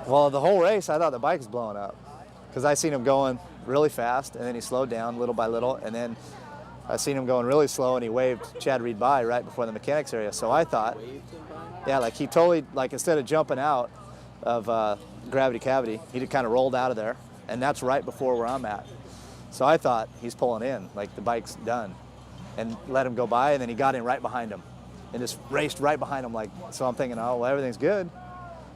Well, the whole race, I thought the bike was blowing up because I seen him going really fast, and then he slowed down little by little, and then I seen him going really slow, and he waved Chad Reed by right before the mechanics area. So I thought, yeah, like he totally, like instead of jumping out of Gravity Cavity, he just kind of rolled out of there, and that's right before where I'm at. So I thought he's pulling in, like the bike's done, and let him go by, and then he got in right behind him and just raced right behind him. Like, so I'm thinking, oh, well, everything's good.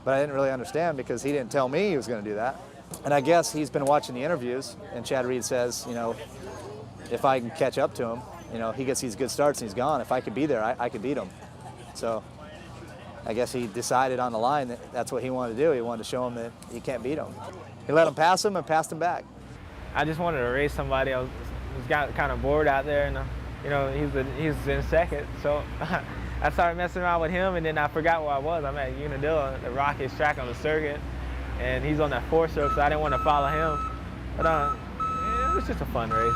But I didn't really understand because he didn't tell me he was going to do that. And I guess he's been watching the interviews, and Chad Reed says, you know, if I can catch up to him, you know, he gets these good starts and he's gone. If I could be there, I could beat him. So I guess he decided on the line that that's what he wanted to do. He wanted to show him that he can't beat him. He let him pass him and passed him back. I just wanted to race somebody. I was got kind of bored out there, and you know, he was in second, so I started messing around with him, and then I forgot where I was. I'm at Unadilla, the Rockies track on the circuit, and he's on that 4-stroke, so I didn't want to follow him. But it was just a fun race.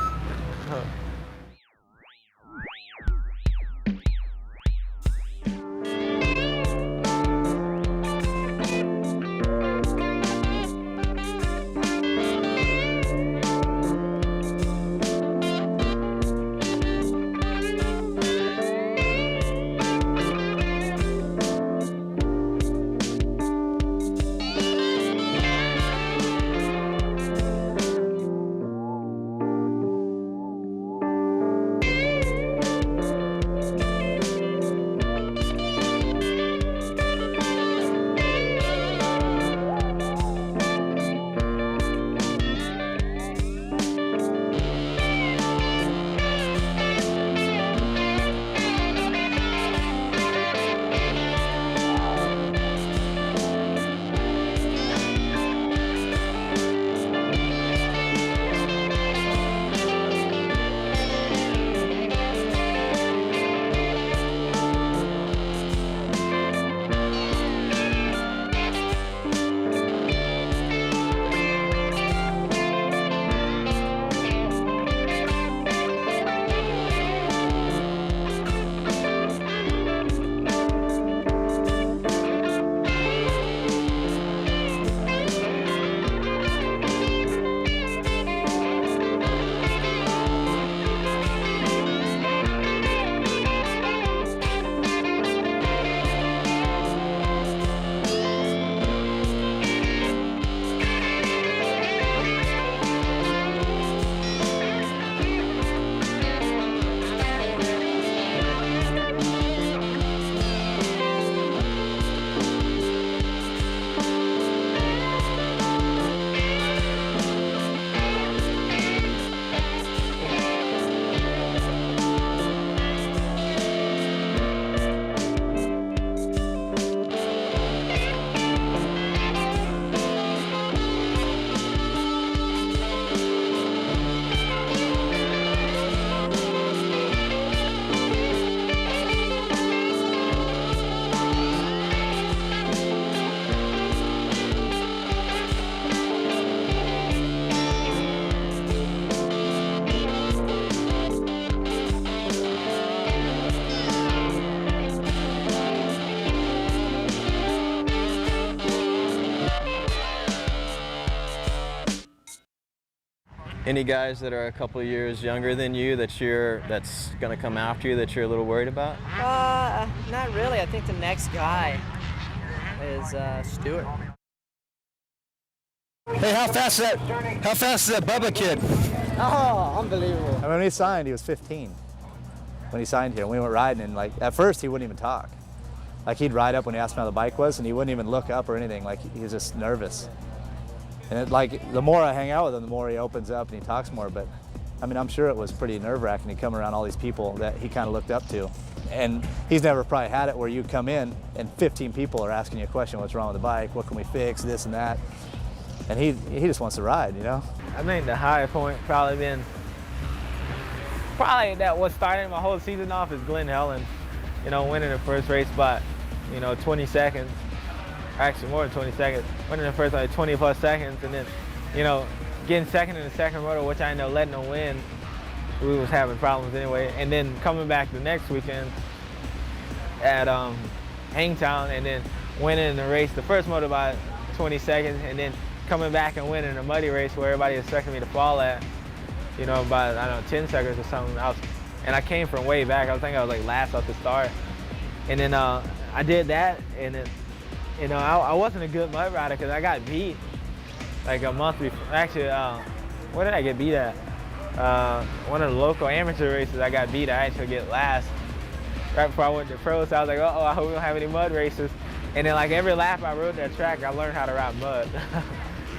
Any guys that are a couple of years younger than you that's going to come after you that you're a little worried about? Not really. I think the next guy is Stewart. Hey, how fast is that Bubba kid? Oh, unbelievable. I mean, when he signed, he was 15. When he signed here, and we went riding, and like at first he wouldn't even talk. Like he'd ride up when he asked me how the bike was, and he wouldn't even look up or anything. Like he was just nervous. And the more I hang out with him, the more he opens up and he talks more. But I mean, I'm sure it was pretty nerve-wracking to come around all these people that he kind of looked up to. And he's never probably had it where you come in and 15 people are asking you a question: what's wrong with the bike? What can we fix? This and that. And he just wants to ride, you know. I think the high point probably that what started my whole season off is Glenn Helen, you know, winning the first race by, 20 seconds, actually more than 20 seconds, winning the first like 20 plus seconds, and then, getting second in the second moto, which I ended up letting him win. We was having problems anyway, and then coming back the next weekend at Hangtown, and then winning the race, the first moto by 20 seconds, and then coming back and winning a muddy race where everybody expected me to fall at, by, I don't know, 10 seconds or something. And I came from way back. I think I was like last off the start. And then I did that, and then, I wasn't a good mud rider because I got beat like a month before. Actually, where did I get beat at? One of the local amateur races I got beat. I actually get last. Right before I went to pros, so I was like, uh-oh, I hope we don't have any mud races. And then like every lap I rode that track, I learned how to ride mud.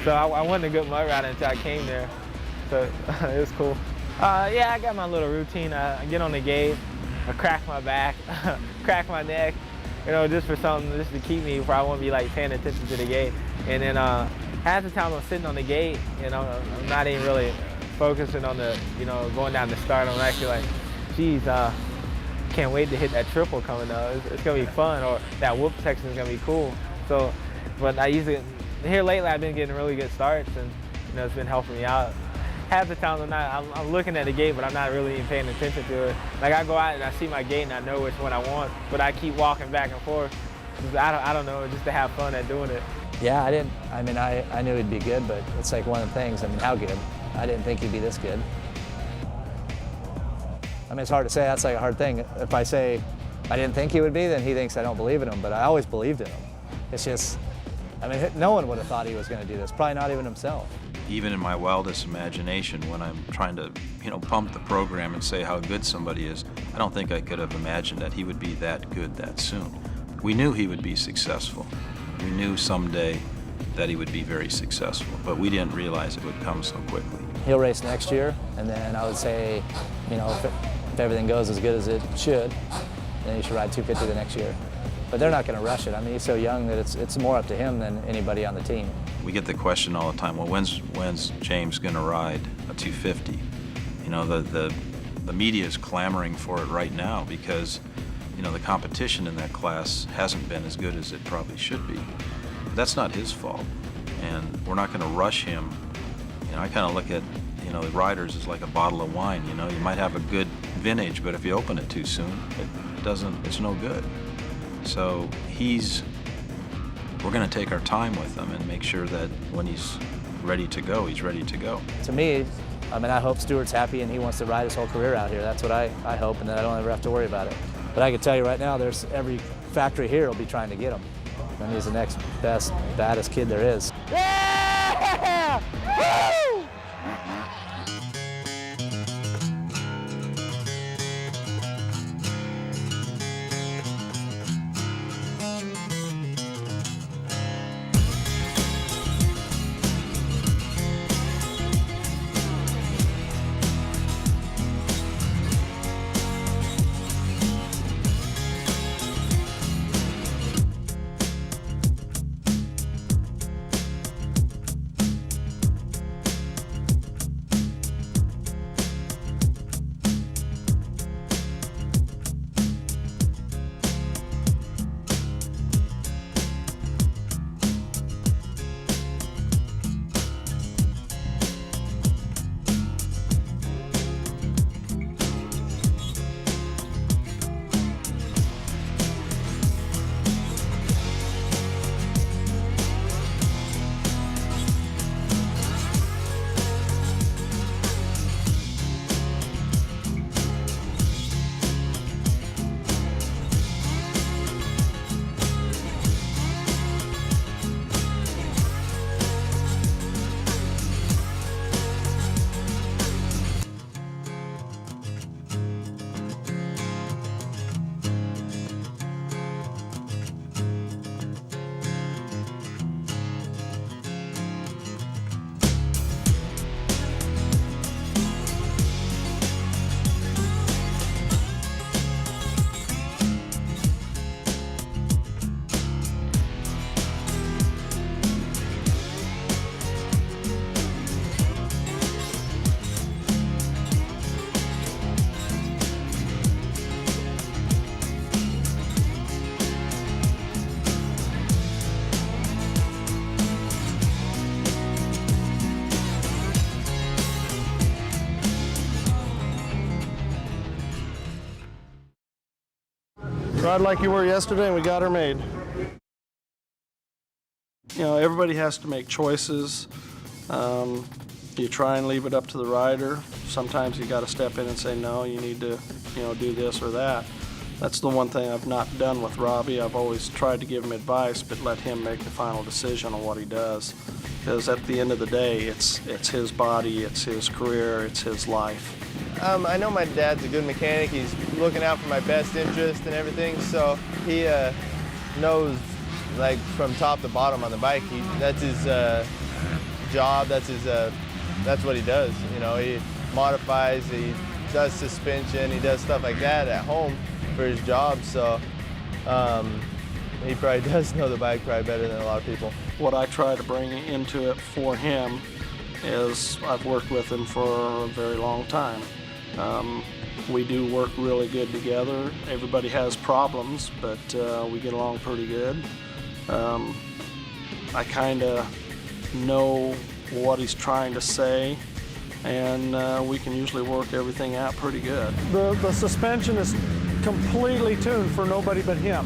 So I wasn't a good mud rider until I came there. So it was cool. Yeah, I got my little routine. I get on the gate, I crack my back, crack my neck, just for something, just to keep me where I won't be like paying attention to the gate. And then half the time I'm sitting on the gate, I'm not even really focusing on the, going down the start. I'm actually like, geez, can't wait to hit that triple coming up. It's gonna be fun, or that whoop section is gonna be cool. So, but I usually, here lately I've been getting really good starts, and it's been helping me out. Half the time I'm looking at the gate, but I'm not really even paying attention to it. Like I go out and I see my gate and I know which one I want, but I keep walking back and forth. I don't know, just to have fun at doing it. Yeah, I knew he'd be good, but it's like one of the things, how good? I didn't think he'd be this good. It's hard to say. That's like a hard thing. If I say I didn't think he would be, then he thinks I don't believe in him, but I always believed in him. It's just, no one would have thought he was going to do this, probably not even himself. Even in my wildest imagination, when I'm trying to, pump the program and say how good somebody is, I don't think I could have imagined that he would be that good that soon. We knew he would be successful. We knew someday that he would be very successful, but we didn't realize it would come so quickly. He'll race next year, and then I would say, if everything goes as good as it should, then he should ride 250 the next year. But they're not going to rush it. He's so young that it's more up to him than anybody on the team. We get the question all the time, well, when's James going to ride a 250? The media is clamoring for it right now because, the competition in that class hasn't been as good as it probably should be. But that's not his fault, and we're not going to rush him. I kind of look at, the riders as like a bottle of wine. You might have a good vintage, but if you open it too soon, it's no good. So we're going to take our time with him and make sure that when he's ready to go, he's ready to go. To me, I hope Stewart's happy and he wants to ride his whole career out here. That's what I hope, and then I don't ever have to worry about it. But I can tell you right now, there's every factory here will be trying to get him. And he's the next best, baddest kid there is. Yeah! Woo! Ride like you were yesterday, and we got her made. You know, everybody has to make choices. You try and leave it up to the rider. Sometimes you got to step in and say, no, you need to, do this or that. That's the one thing I've not done with Robbie. I've always tried to give him advice, but let him make the final decision on what he does. Because at the end of the day, it's his body, it's his career, it's his life. I know my dad's a good mechanic. He's looking out for my best interest and everything, so he knows, like, from top to bottom on the bike. That's his job. That's what he does. He modifies, he does suspension, he does stuff like that at home for his job. So he probably does know the bike probably better than a lot of people. What I try to bring into it for him is I've worked with him for a very long time. We do work really good together. Everybody has problems, but we get along pretty good. I kind of know what he's trying to say, and we can usually work everything out pretty good. The suspension is completely tuned for nobody but him.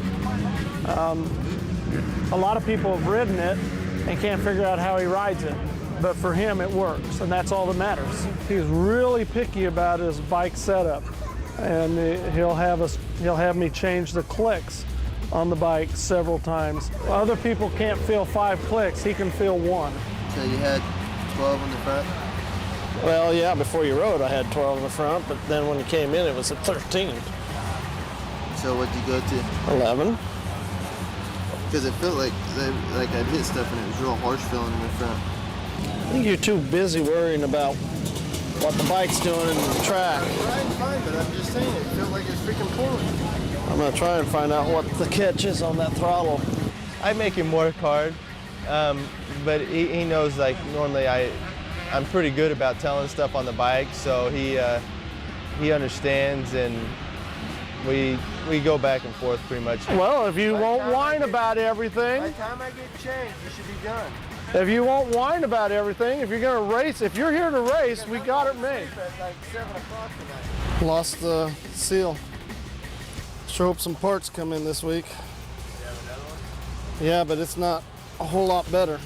A lot of people have ridden it and can't figure out how he rides it, but for him it works, and that's all that matters. He's really picky about his bike setup, and he'll have me change the clicks on the bike several times. Other people can't feel 5 clicks, he can feel 1. So you had 12 in the front? Well, yeah, before you rode I had 12 in the front, but then when you came in it was at 13. So what'd you go to? 11. Because it felt like I'd hit stuff and it was real harsh feeling in the front. I think you're too busy worrying about what the bike's doing in the track. Riding fine, but I'm just saying it felt like it was freaking pulling. I'm gonna try and find out what the catch is on that throttle. I make him work hard, but he knows, like, normally I'm pretty good about telling stuff on the bike, so he understands, and we go back and forth pretty much. Well, if you won't whine about everything. By the time I get changed, you should be done. If you won't whine about everything, if you're gonna race, if you're here to race, we got it made. At like 7 o'clock tonight. Lost the seal. Sure hope some parts come in this week. You have another one? Yeah, but it's not a whole lot better.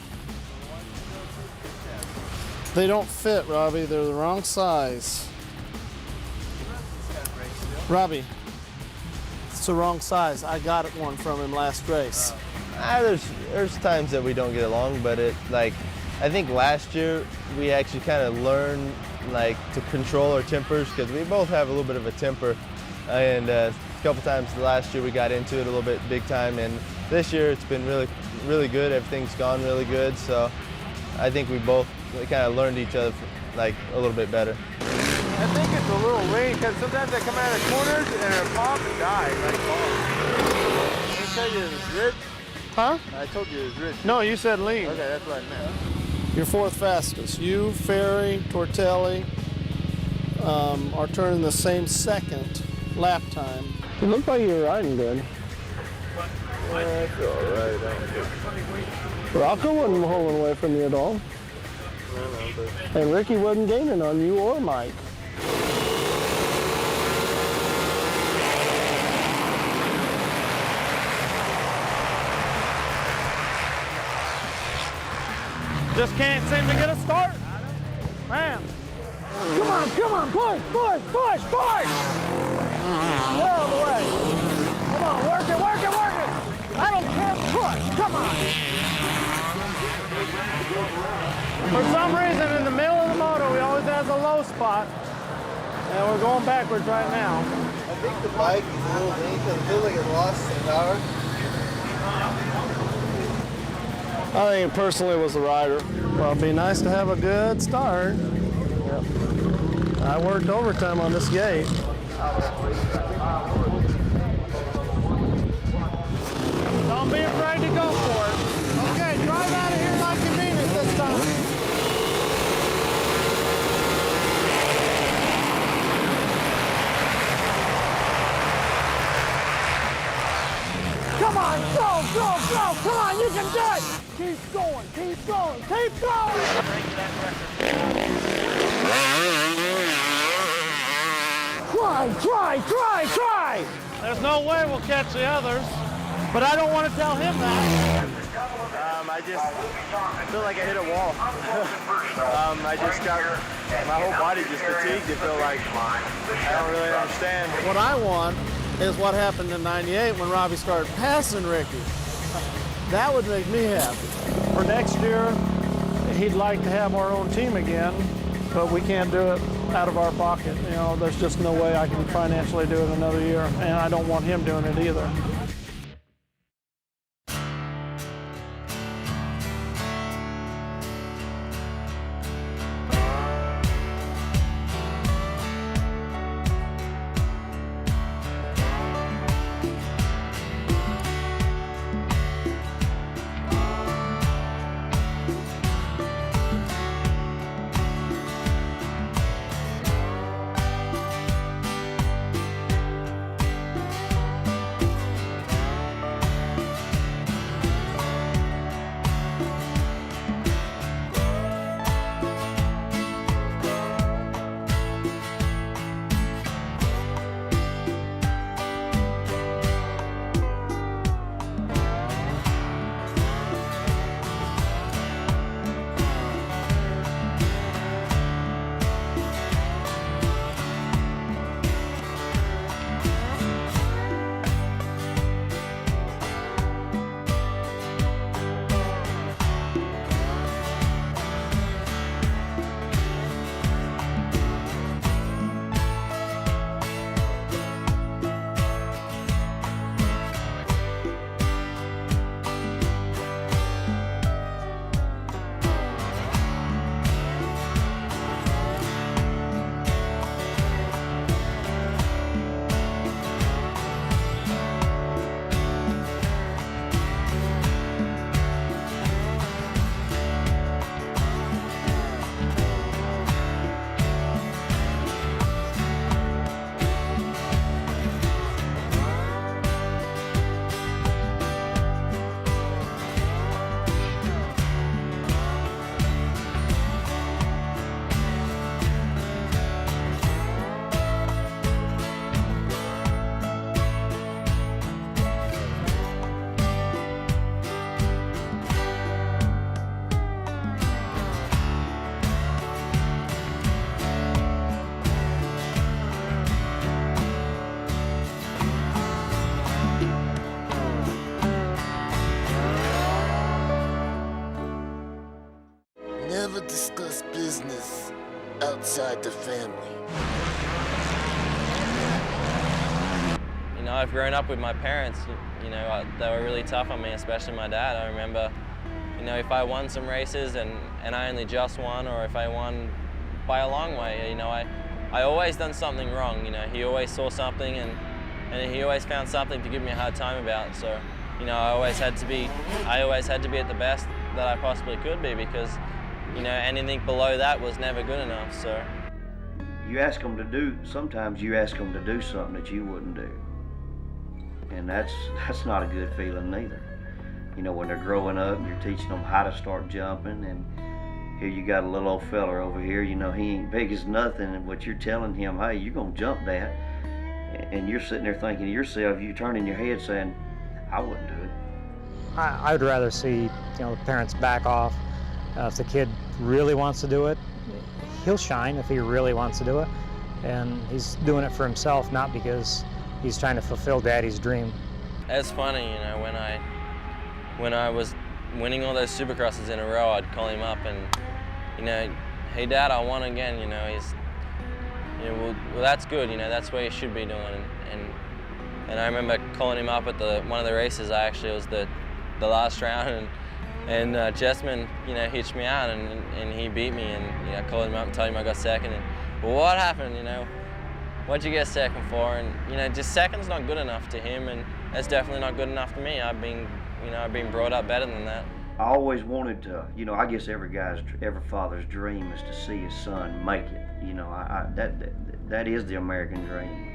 They don't fit, Robbie. They're the wrong size. Robbie, it's the wrong size. I got one from him last race. There's times that we don't get along, but I think last year we actually kind of learned, like, to control our tempers, because we both have a little bit of a temper, and a couple times last year we got into it a little bit big time, and this year it's been really, really good. Everything's gone really good, so I think we both kind of learned each other, like, a little bit better. I think it's a little lean, because sometimes they come out of corners and their pop dies like balls. I told you it was rich. Huh? I told you it was rich. No, you said lean. Okay, that's what I meant. You're 4th fastest. You, Ferry, Tortelli are turning the same 2nd lap time. You look like you're riding good. Yeah, I feel all right. Rocco wasn't holding away from you at all. And Ricky wasn't gaining on you or Mike. Just can't seem to get a start. Man. Come on, push. Get out of the way. Come on, work it. I don't care, push, come on. For some reason, in the middle of the motor, we always have a low spot. And we're going backwards right now. I think the bike is a little lean because it feels like it lost some power. I think it personally was the rider. Well, it'd be nice to have a good start. Yep. I worked overtime on this gate. Don't be afraid to go for it. Okay, drive out of here like you mean it this time. Come on, go! Come on, you can do it! Keep going! Try! There's no way we'll catch the others, but I don't want to tell him that. I just feel like I hit a wall. I just got, my whole body just fatigued. I feel like I don't really understand. What I want is what happened in '98 when Robbie started passing Ricky. That would make me happy. For next year, he'd like to have our own team again, but we can't do it out of our pocket. You know, there's just no way I can financially do it another year, and I don't want him doing it either. Never discuss business outside the family. You know, I've grown up with my parents. You know, they were really tough on me, especially my dad. I remember, you know, if I won some races and I only just won, or if I won by a long way, you know, I always done something wrong. You know, he always saw something and he always found something to give me a hard time about. So, you know, I always had to be at the best that I possibly could be, because, you know, anything below that was never good enough. So you ask them to do, sometimes you ask them to do something that you wouldn't do. And that's not a good feeling neither. You know, when they're growing up, you're teaching them how to start jumping, and here you got a little old fella over here, you know, he ain't big as nothing, and what you're telling him, hey, you're gonna jump that, and you're sitting there thinking to yourself, you turning your head saying, I wouldn't do it. I would rather see, you know, the parents back off. If the kid really wants to do it, he'll shine if he really wants to do it. And he's doing it for himself, not because he's trying to fulfill Daddy's dream. It's funny, you know, when I was winning all those Supercrosses in a row, I'd call him up and, you know, hey Dad, I won again. You know, he's, you know, well that's good. You know, that's what you should be doing. And I remember calling him up at one of the races. It was the last round, and Jessman, you know, hitched me out, and he beat me, and, you know, I called him up and told him I got second. And, well, what happened? You know, what'd you get second for? And, you know, just second's not good enough to him, and that's definitely not good enough to me. I've been brought up better than that. I always wanted to, you know, I guess every father's dream is to see his son make it. You know, that is the American dream.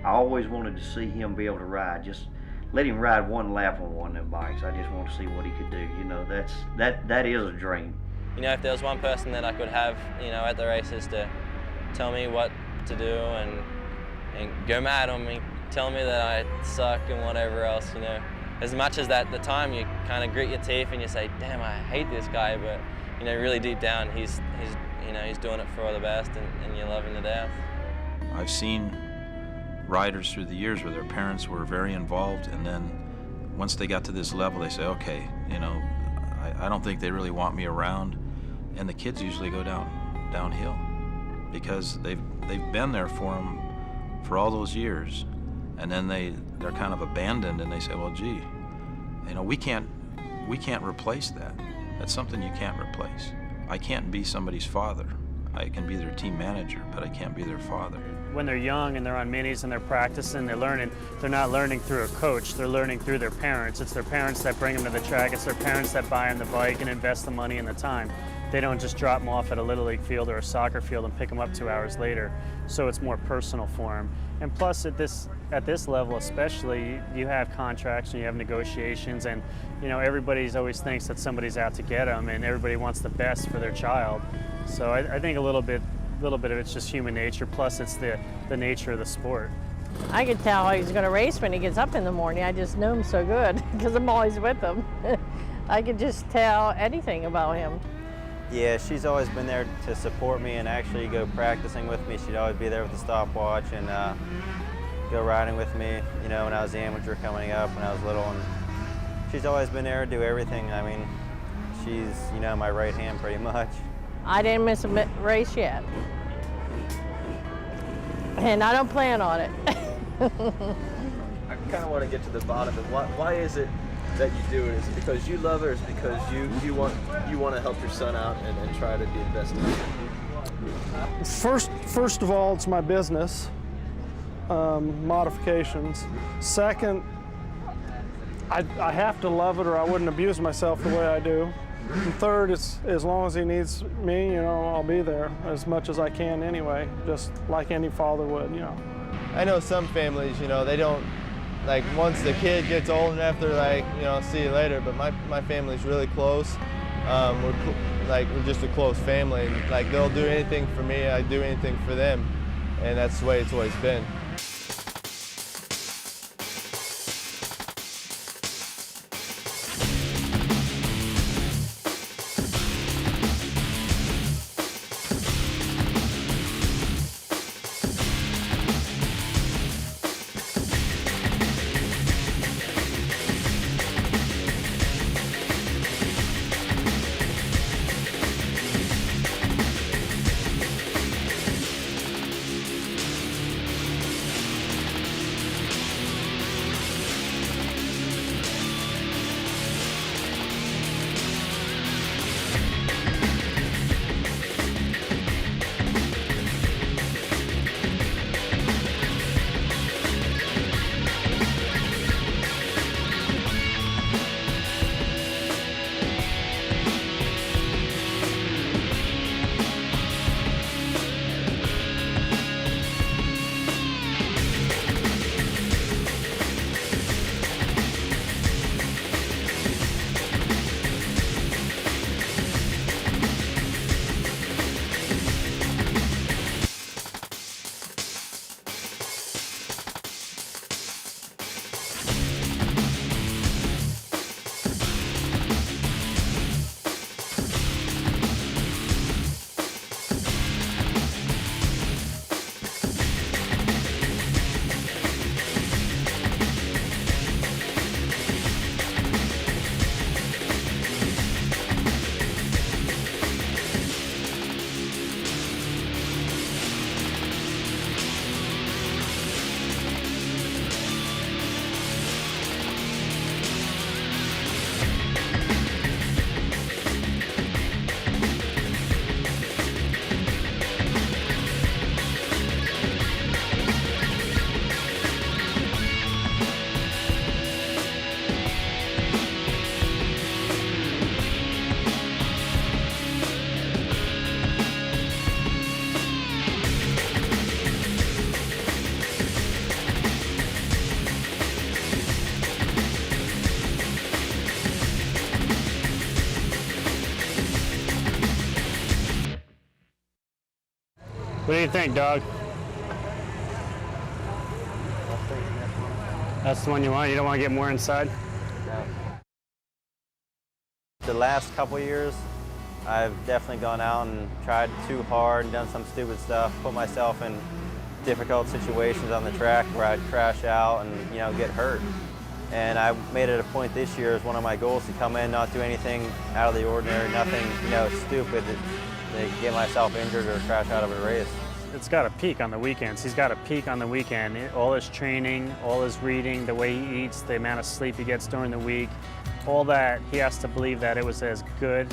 I always wanted to see him be able to ride. Just let him ride one lap on one of them bikes. I just want to see what he could do. You know, that is a dream. You know, if there was one person that I could have, you know, at the races to tell me what to do and go mad on me tell me that I suck and whatever else, you know. As much as at the time you kind of grit your teeth and you say, damn, I hate this guy, but you know, really deep down, he's doing it for the best, and you love him to death. I've seen riders through the years where their parents were very involved, and then once they got to this level, they say, okay, you know, I don't think they really want me around, and the kids usually go downhill because they've been there for them for all those years, and then they're kind of abandoned, and they say, well, gee, you know, we can't replace that. That's something you can't replace. I can't be somebody's father. I can be their team manager, but I can't be their father. When they're young and they're on minis and they're practicing, they're learning, they're not learning through a coach, they're learning through their parents. It's their parents that bring them to the track, it's their parents that buy them the bike and invest the money and the time. They don't just drop them off at a Little League field or a soccer field and pick them up 2 hours later. So it's more personal for them. And plus at this level especially, you have contracts and you have negotiations, and you know, everybody always thinks that somebody's out to get them, and everybody wants the best for their child. So I think a little bit of it's just human nature, plus it's the nature of the sport. I could tell he's going to race when he gets up in the morning. I just know him so good because I'm always with him. I could just tell anything about him. Yeah, she's always been there to support me and actually go practicing with me. She'd always be there with the stopwatch and go riding with me, you know, when I was the amateur coming up when I was little. And she's always been there to do everything. I mean, she's, you know, my right hand pretty much. I didn't miss a race yet. And I don't plan on it. I kind of want to get to the bottom of it. Why is it that you do it? Is it because you love it, or is it because you want to help your son out and try to be the best he can? First of all, it's my business, modifications. Second, I have to love it or I wouldn't abuse myself the way I do. And third, it's as long as he needs me, you know, I'll be there as much as I can anyway, just like any father would, you know. I know some families, you know, they don't, like once the kid gets old enough, they're like, you know, see you later. But my family's really close. We're just a close family. Like they'll do anything for me, I do anything for them, and that's the way it's always been. What do you think, dog? That's the one you want? You don't want to get more inside? No. The last couple years, I've definitely gone out and tried too hard and done some stupid stuff, put myself in difficult situations on the track where I'd crash out and, you know, get hurt. And I made it a point this year as one of my goals to come in, not do anything out of the ordinary, nothing, you know, stupid to get myself injured or crash out of a race. It's got to peak on the weekends. He's got to peak on the weekend. All his training, all his reading, the way he eats, the amount of sleep he gets during the week, all that, he has to believe that it was as good.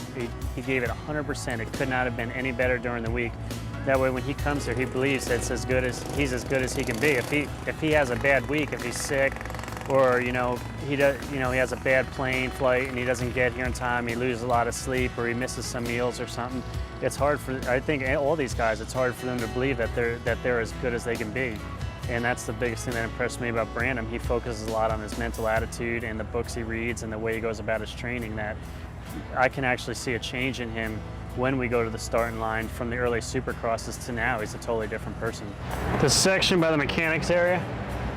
He gave it 100%. It could not have been any better during the week. That way when he comes here, he believes it's as good as he's as good as he can be. If he has a bad week, if he's sick, or he has a bad plane flight and he doesn't get here in time, he loses a lot of sleep, or he misses some meals or something, it's hard for, I think all these guys, it's hard for them to believe that they're as good as they can be. And that's the biggest thing that impressed me about Brandon. He focuses a lot on his mental attitude and the books he reads and the way he goes about his training, that I can actually see a change in him when we go to the starting line from the early Supercrosses to now. He's a totally different person. The section by the mechanics area,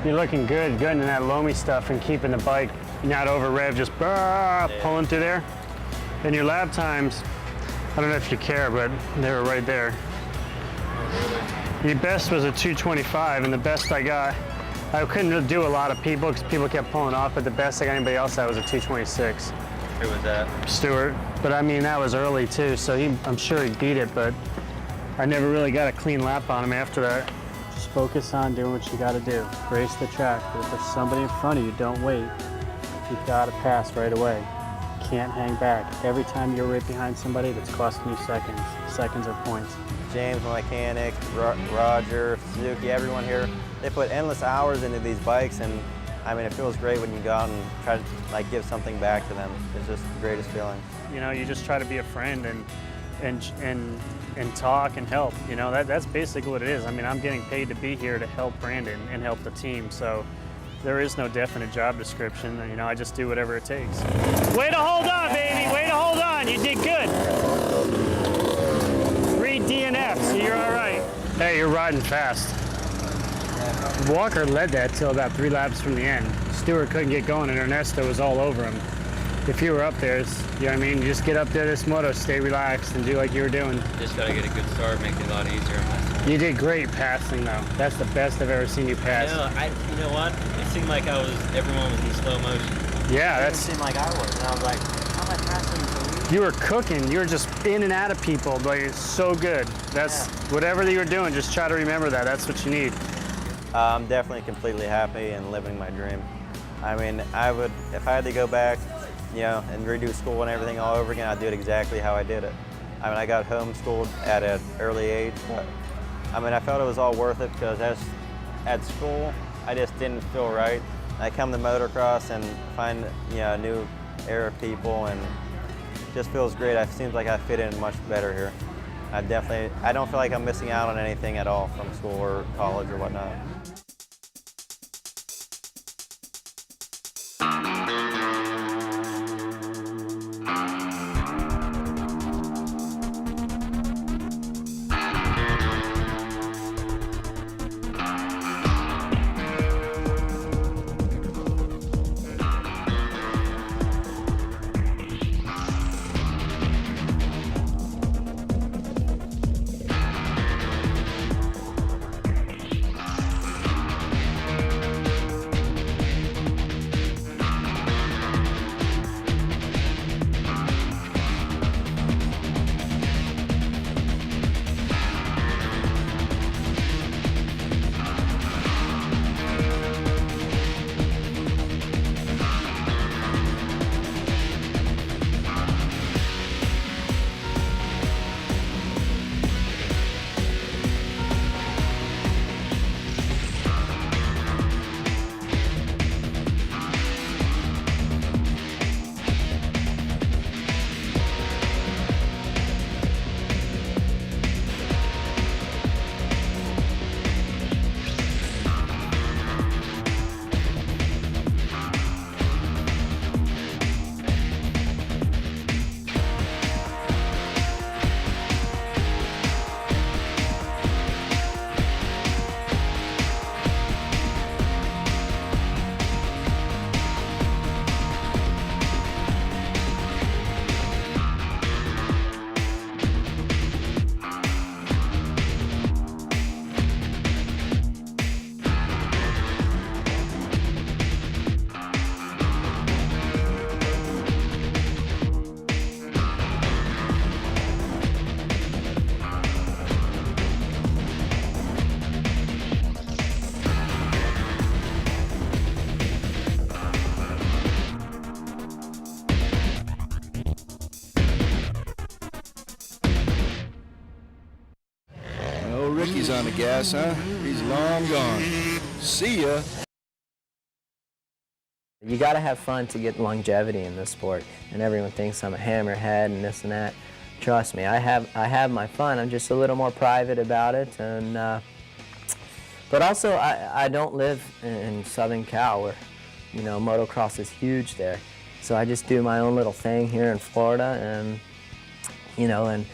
you're looking good, getting in that loamy stuff and keeping the bike not over rev, just pulling through there. And your lap times, I don't know if you care, but they were right there. Your best was a 225, and the best I got, I couldn't do a lot of people because people kept pulling off, but the best I got anybody else at was a 226. Who was that? Stewart. But I mean, that was early too, so I'm sure he beat it, but I never really got a clean lap on him after that. Just focus on doing what you gotta do. Race the track, but if there's somebody in front of you, don't wait. You've gotta pass right away. Can't hang back. Every time you're right behind somebody, that's costing you seconds. Seconds are points. James, my mechanic, Roger, Suzuki, everyone here, they put endless hours into these bikes, and I mean, it feels great when you go out and try to give something back to them. It's just the greatest feeling. You know, you just try to be a friend and talk and help. You know, that's basically what it is. I mean, I'm getting paid to be here to help Brandon and help the team, so there is no definite job description. You know, I just do whatever it takes. Way to hold on, baby. Way to hold on. You did good. 3 DNFs, so you're all right. Hey, you're riding fast. Walker led that till about 3 laps from the end. Stewart couldn't get going and Ernesto was all over him. If you were up there, you know what I mean? You just get up there this moto, stay relaxed and do like you were doing. Just gotta get a good start, make it a lot easier. You did great passing though. That's the best I've ever seen you pass. You know what? It seemed like everyone was in slow motion. Yeah, It seemed like I was, and I was like, how am I passing so easy? You were cooking. You were just in and out of people, but it's so good. That's whatever you were doing, just try to remember that. That's what you need. I'm definitely completely happy and living my dream. I mean, if I had to go back, you know, and redo school and everything all over again, I'd do it exactly how I did it. I mean, I got homeschooled at an early age, but I mean, I felt it was all worth it because at school, I just didn't feel right. I come to motocross and find, you know, a new era of people, and it just feels great. It seems like I fit in much better here. I don't feel like I'm missing out on anything at all from school or college or whatnot. Ricky's on the gas, huh? He's long gone. See ya. You got to have fun to get longevity in this sport, and everyone thinks I'm a hammerhead and this and that. Trust me, I have my fun. I'm just a little more private about it, and but also I don't live in Southern Cal where, you know, motocross is huge there. So I just do my own little thing here in Florida, and you know, and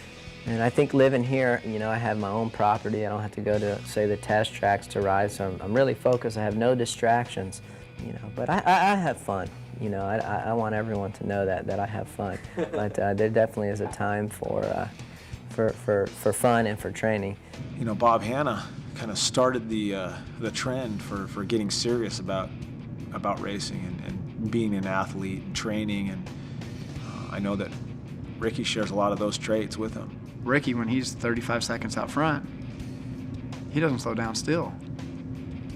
I think living here, you know, I have my own property. I don't have to go to, say, the test tracks to ride, so I'm really focused. I have no distractions, you know, but I have fun. You know, I want everyone to know that I have fun. But there definitely is a time for fun and for training. You know, Bob Hanna kind of started the trend for getting serious about racing and being an athlete and training, and I know that Ricky shares a lot of those traits with him. Ricky, when he's 35 seconds out front, he doesn't slow down still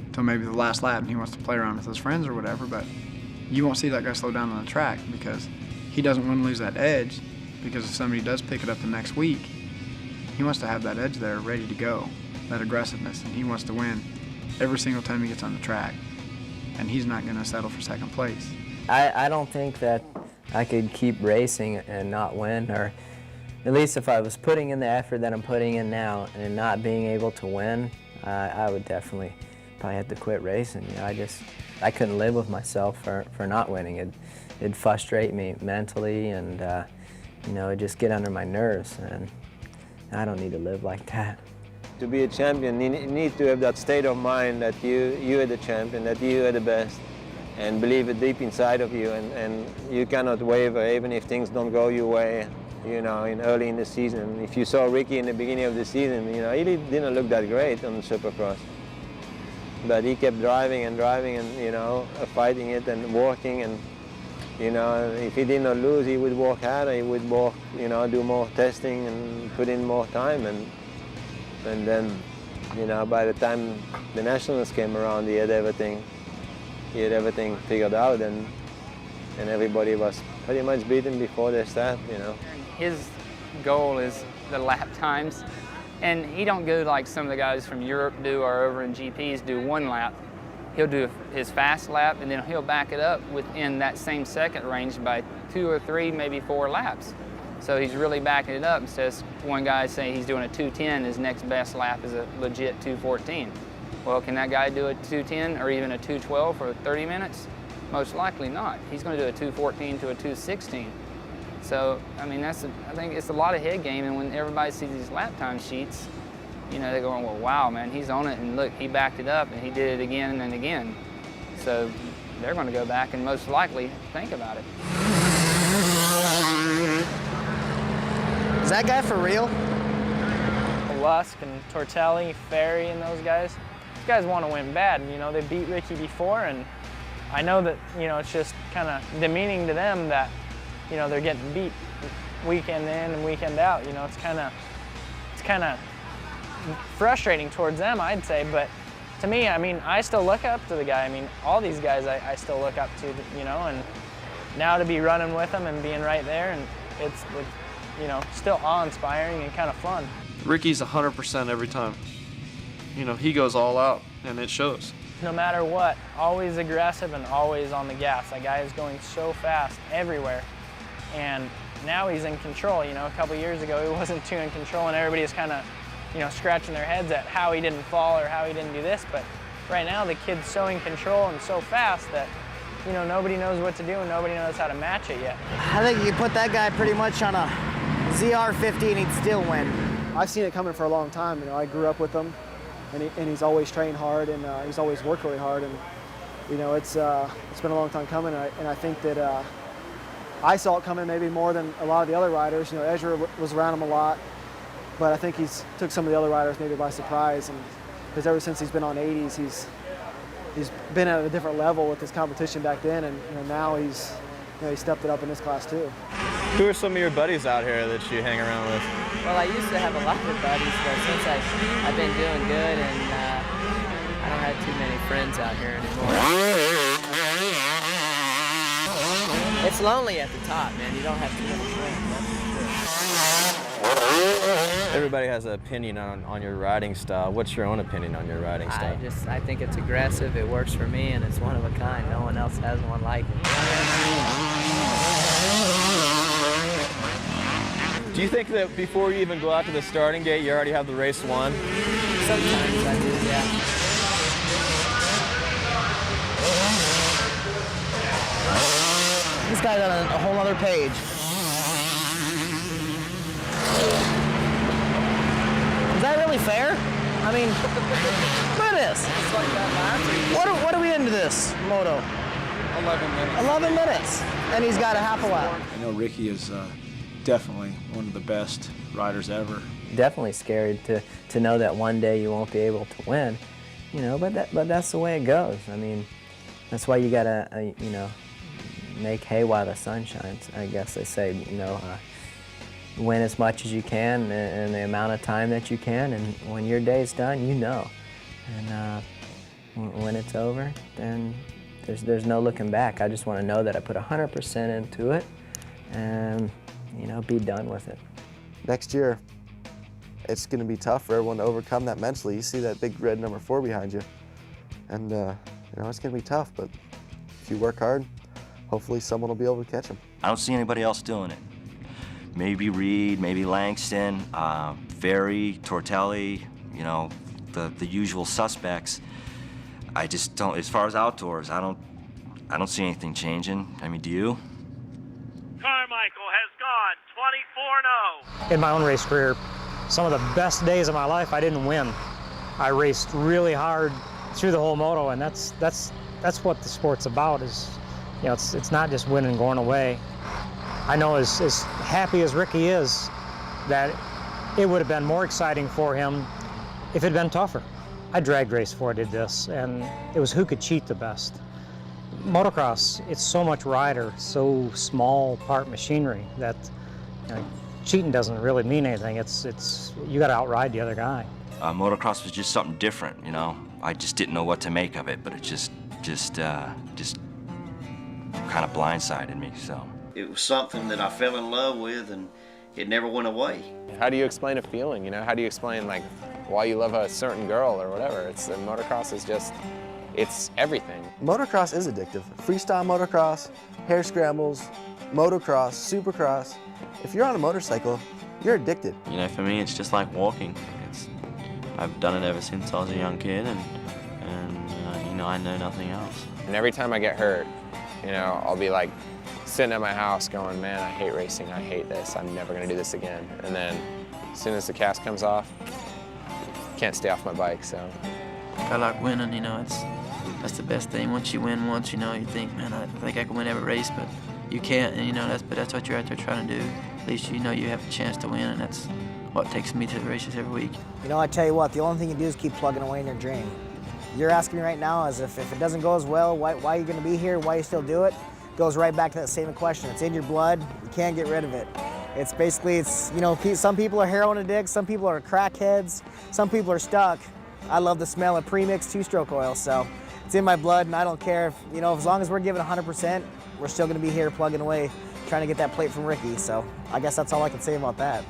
until maybe the last lap, and he wants to play around with his friends or whatever, but you won't see that guy slow down on the track because he doesn't want to lose that edge, because if somebody does pick it up the next week, he wants to have that edge there ready to go, that aggressiveness, and he wants to win every single time he gets on the track, and he's not going to settle for second place. I don't think that I could keep racing and not win, or at least if I was putting in the effort that I'm putting in now and not being able to win, I would definitely probably have to quit racing. You know, I couldn't live with myself for not winning. It'd frustrate me mentally, and you know, it'd just get under my nerves, and I don't need to live like that. To be a champion, you need to have that state of mind that you are the champion, that you are the best, and believe it deep inside of you, and you cannot waver even if things don't go your way, you know, early in the season. If you saw Ricky in the beginning of the season, you know, he didn't look that great on the Supercross. But he kept driving and, you know, fighting it and working, and, you know, if he did not lose, he would work harder, he would work, you know, do more testing and put in more time, and then, you know, by the time the Nationals came around, he had everything figured out, and everybody was pretty much beaten before they start, you know. His goal is the lap times, and he don't go like some of the guys from Europe do or over in GPs do one lap. He'll do his fast lap, and then he'll back it up within that same second range by 2 or 3, maybe 4 laps. So he's really backing it up. Says one guy saying he's doing a 2:10, his next best lap is a legit 2:14. Well, can that guy do a 2:10 or even a 2:12 for 30 minutes? Most likely not. He's going to do a 2:14 to a 2:16. So, I mean, I think it's a lot of head game, and when everybody sees these lap time sheets, you know, they're going, well, wow, man, he's on it, and look, he backed it up, and he did it again and again. So they're going to go back and most likely think about it. Is that guy for real? Lusk and Tortelli, Ferry, and those guys want to win bad. And, you know, they beat Ricky before, and I know that, you know, it's just kind of demeaning to them that, you know, they're getting beat weekend in and weekend out. You know, it's kind of frustrating towards them, I'd say. But to me, I mean, I still look up to the guy. I mean, all these guys I still look up to, you know, and now to be running with them and being right there, and it's you know, still awe-inspiring and kind of fun. Ricky's 100% every time. You know, he goes all out, and it shows. No matter what, always aggressive and always on the gas. That guy is going so fast everywhere, and now he's in control. You know, a couple years ago he wasn't too in control, and everybody is kind of, you know, scratching their heads at how he didn't fall or how he didn't do this. But right now the kid's so in control and so fast that, you know, nobody knows what to do and nobody knows how to match it yet. I think you could put that guy pretty much on a ZR50 and he'd still win. I've seen it coming for a long time. You know, I grew up with him, and he's always trained hard, and he's always worked really hard. And you know, it's been a long time coming, and I think that I saw it coming maybe more than a lot of the other riders. You know, Ezra was around him a lot, but I think he's took some of the other riders maybe by surprise, and because ever since he's been on 80s, he's been at a different level with his competition back then, and you know, now he stepped it up in this class too. Who are some of your buddies out here that you hang around with? Well, I used to have a lot of buddies, but since I've been doing good, and I don't have too many friends out here anymore. It's lonely at the top, man. You don't have too many friends, that's for sure. Everybody has an opinion on your riding style. What's your own opinion on your riding style? I think it's aggressive, it works for me, and it's one of a kind. No one else has one like it. Do you think that before you even go out to the starting gate, you already have the race won? Sometimes I do, yeah. This guy's on a whole other page. Is that really fair? I mean, look at this. What are we into this moto? 11 minutes. 11 minutes, and he's got a half a lap. I know Ricky is definitely one of the best riders ever. Definitely scared to know that one day you won't be able to win, you know. But that's the way it goes. I mean, that's why you gotta you know, make hay while the sun shines. I guess they say, you know, win as much as you can in the amount of time that you can, and when your day's done, you know. And when it's over, then there's no looking back. I just want to know that I put 100% into it, and you know, be done with it. Next year, it's going to be tough for everyone to overcome that mentally. You see that big red number 4 behind you, and you know, it's going to be tough. But if you work hard, hopefully someone will be able to catch him. I don't see anybody else doing it. Maybe Reed, maybe Langston, Ferry, Tortelli, you know, the usual suspects. I just don't, as far as outdoors, I don't see anything changing. I mean, do you? Carmichael has gone 24-0. In my own race career, some of the best days of my life, I didn't win. I raced really hard through the whole moto, and that's what the sport's about. Is, you know, it's not just winning and going away. I know as happy as Ricky is, that it would have been more exciting for him if it had been tougher. I drag raced before I did this, and it was who could cheat the best. Motocross, it's so much rider, so small part machinery that, you know, cheating doesn't really mean anything. It's you got to outride the other guy. Motocross was just something different, you know. I just didn't know what to make of it, but it just kind of blindsided me. So it was something that I fell in love with, and it never went away. How do you explain a feeling? You know, how do you explain like why you love a certain girl or whatever? It's motocross is just, it's everything. Motocross is addictive. Freestyle motocross, hare scrambles, motocross, supercross. If you're on a motorcycle, you're addicted. You know, for me, it's just like walking. I've done it ever since I was a young kid, and you know, I know nothing else. And every time I get hurt, you know, I'll be like sitting at my house going, man, I hate racing, I hate this, I'm never gonna do this again. And then as soon as the cast comes off, can't stay off my bike, so. I like winning, you know, that's the best thing. Once you win once, you know, you think, man, I think I can win every race, but you can't, and you know, that's what you're out there trying to do. At least you know you have a chance to win, and that's what takes me to the races every week. You know, I tell you what, the only thing you do is keep plugging away in your dream. You're asking me right now is if it doesn't go as well, why are you gonna be here, why you still do it? Goes right back to that same question. It's in your blood, you can't get rid of it. It's basically, you know, some people are heroin addicts, some people are crackheads, some people are stuck. I love the smell of premixed two-stroke oil, so it's in my blood, and I don't care if, you know, as long as we're giving 100%, we're still gonna be here plugging away, trying to get that plate from Ricky, so I guess that's all I can say about that.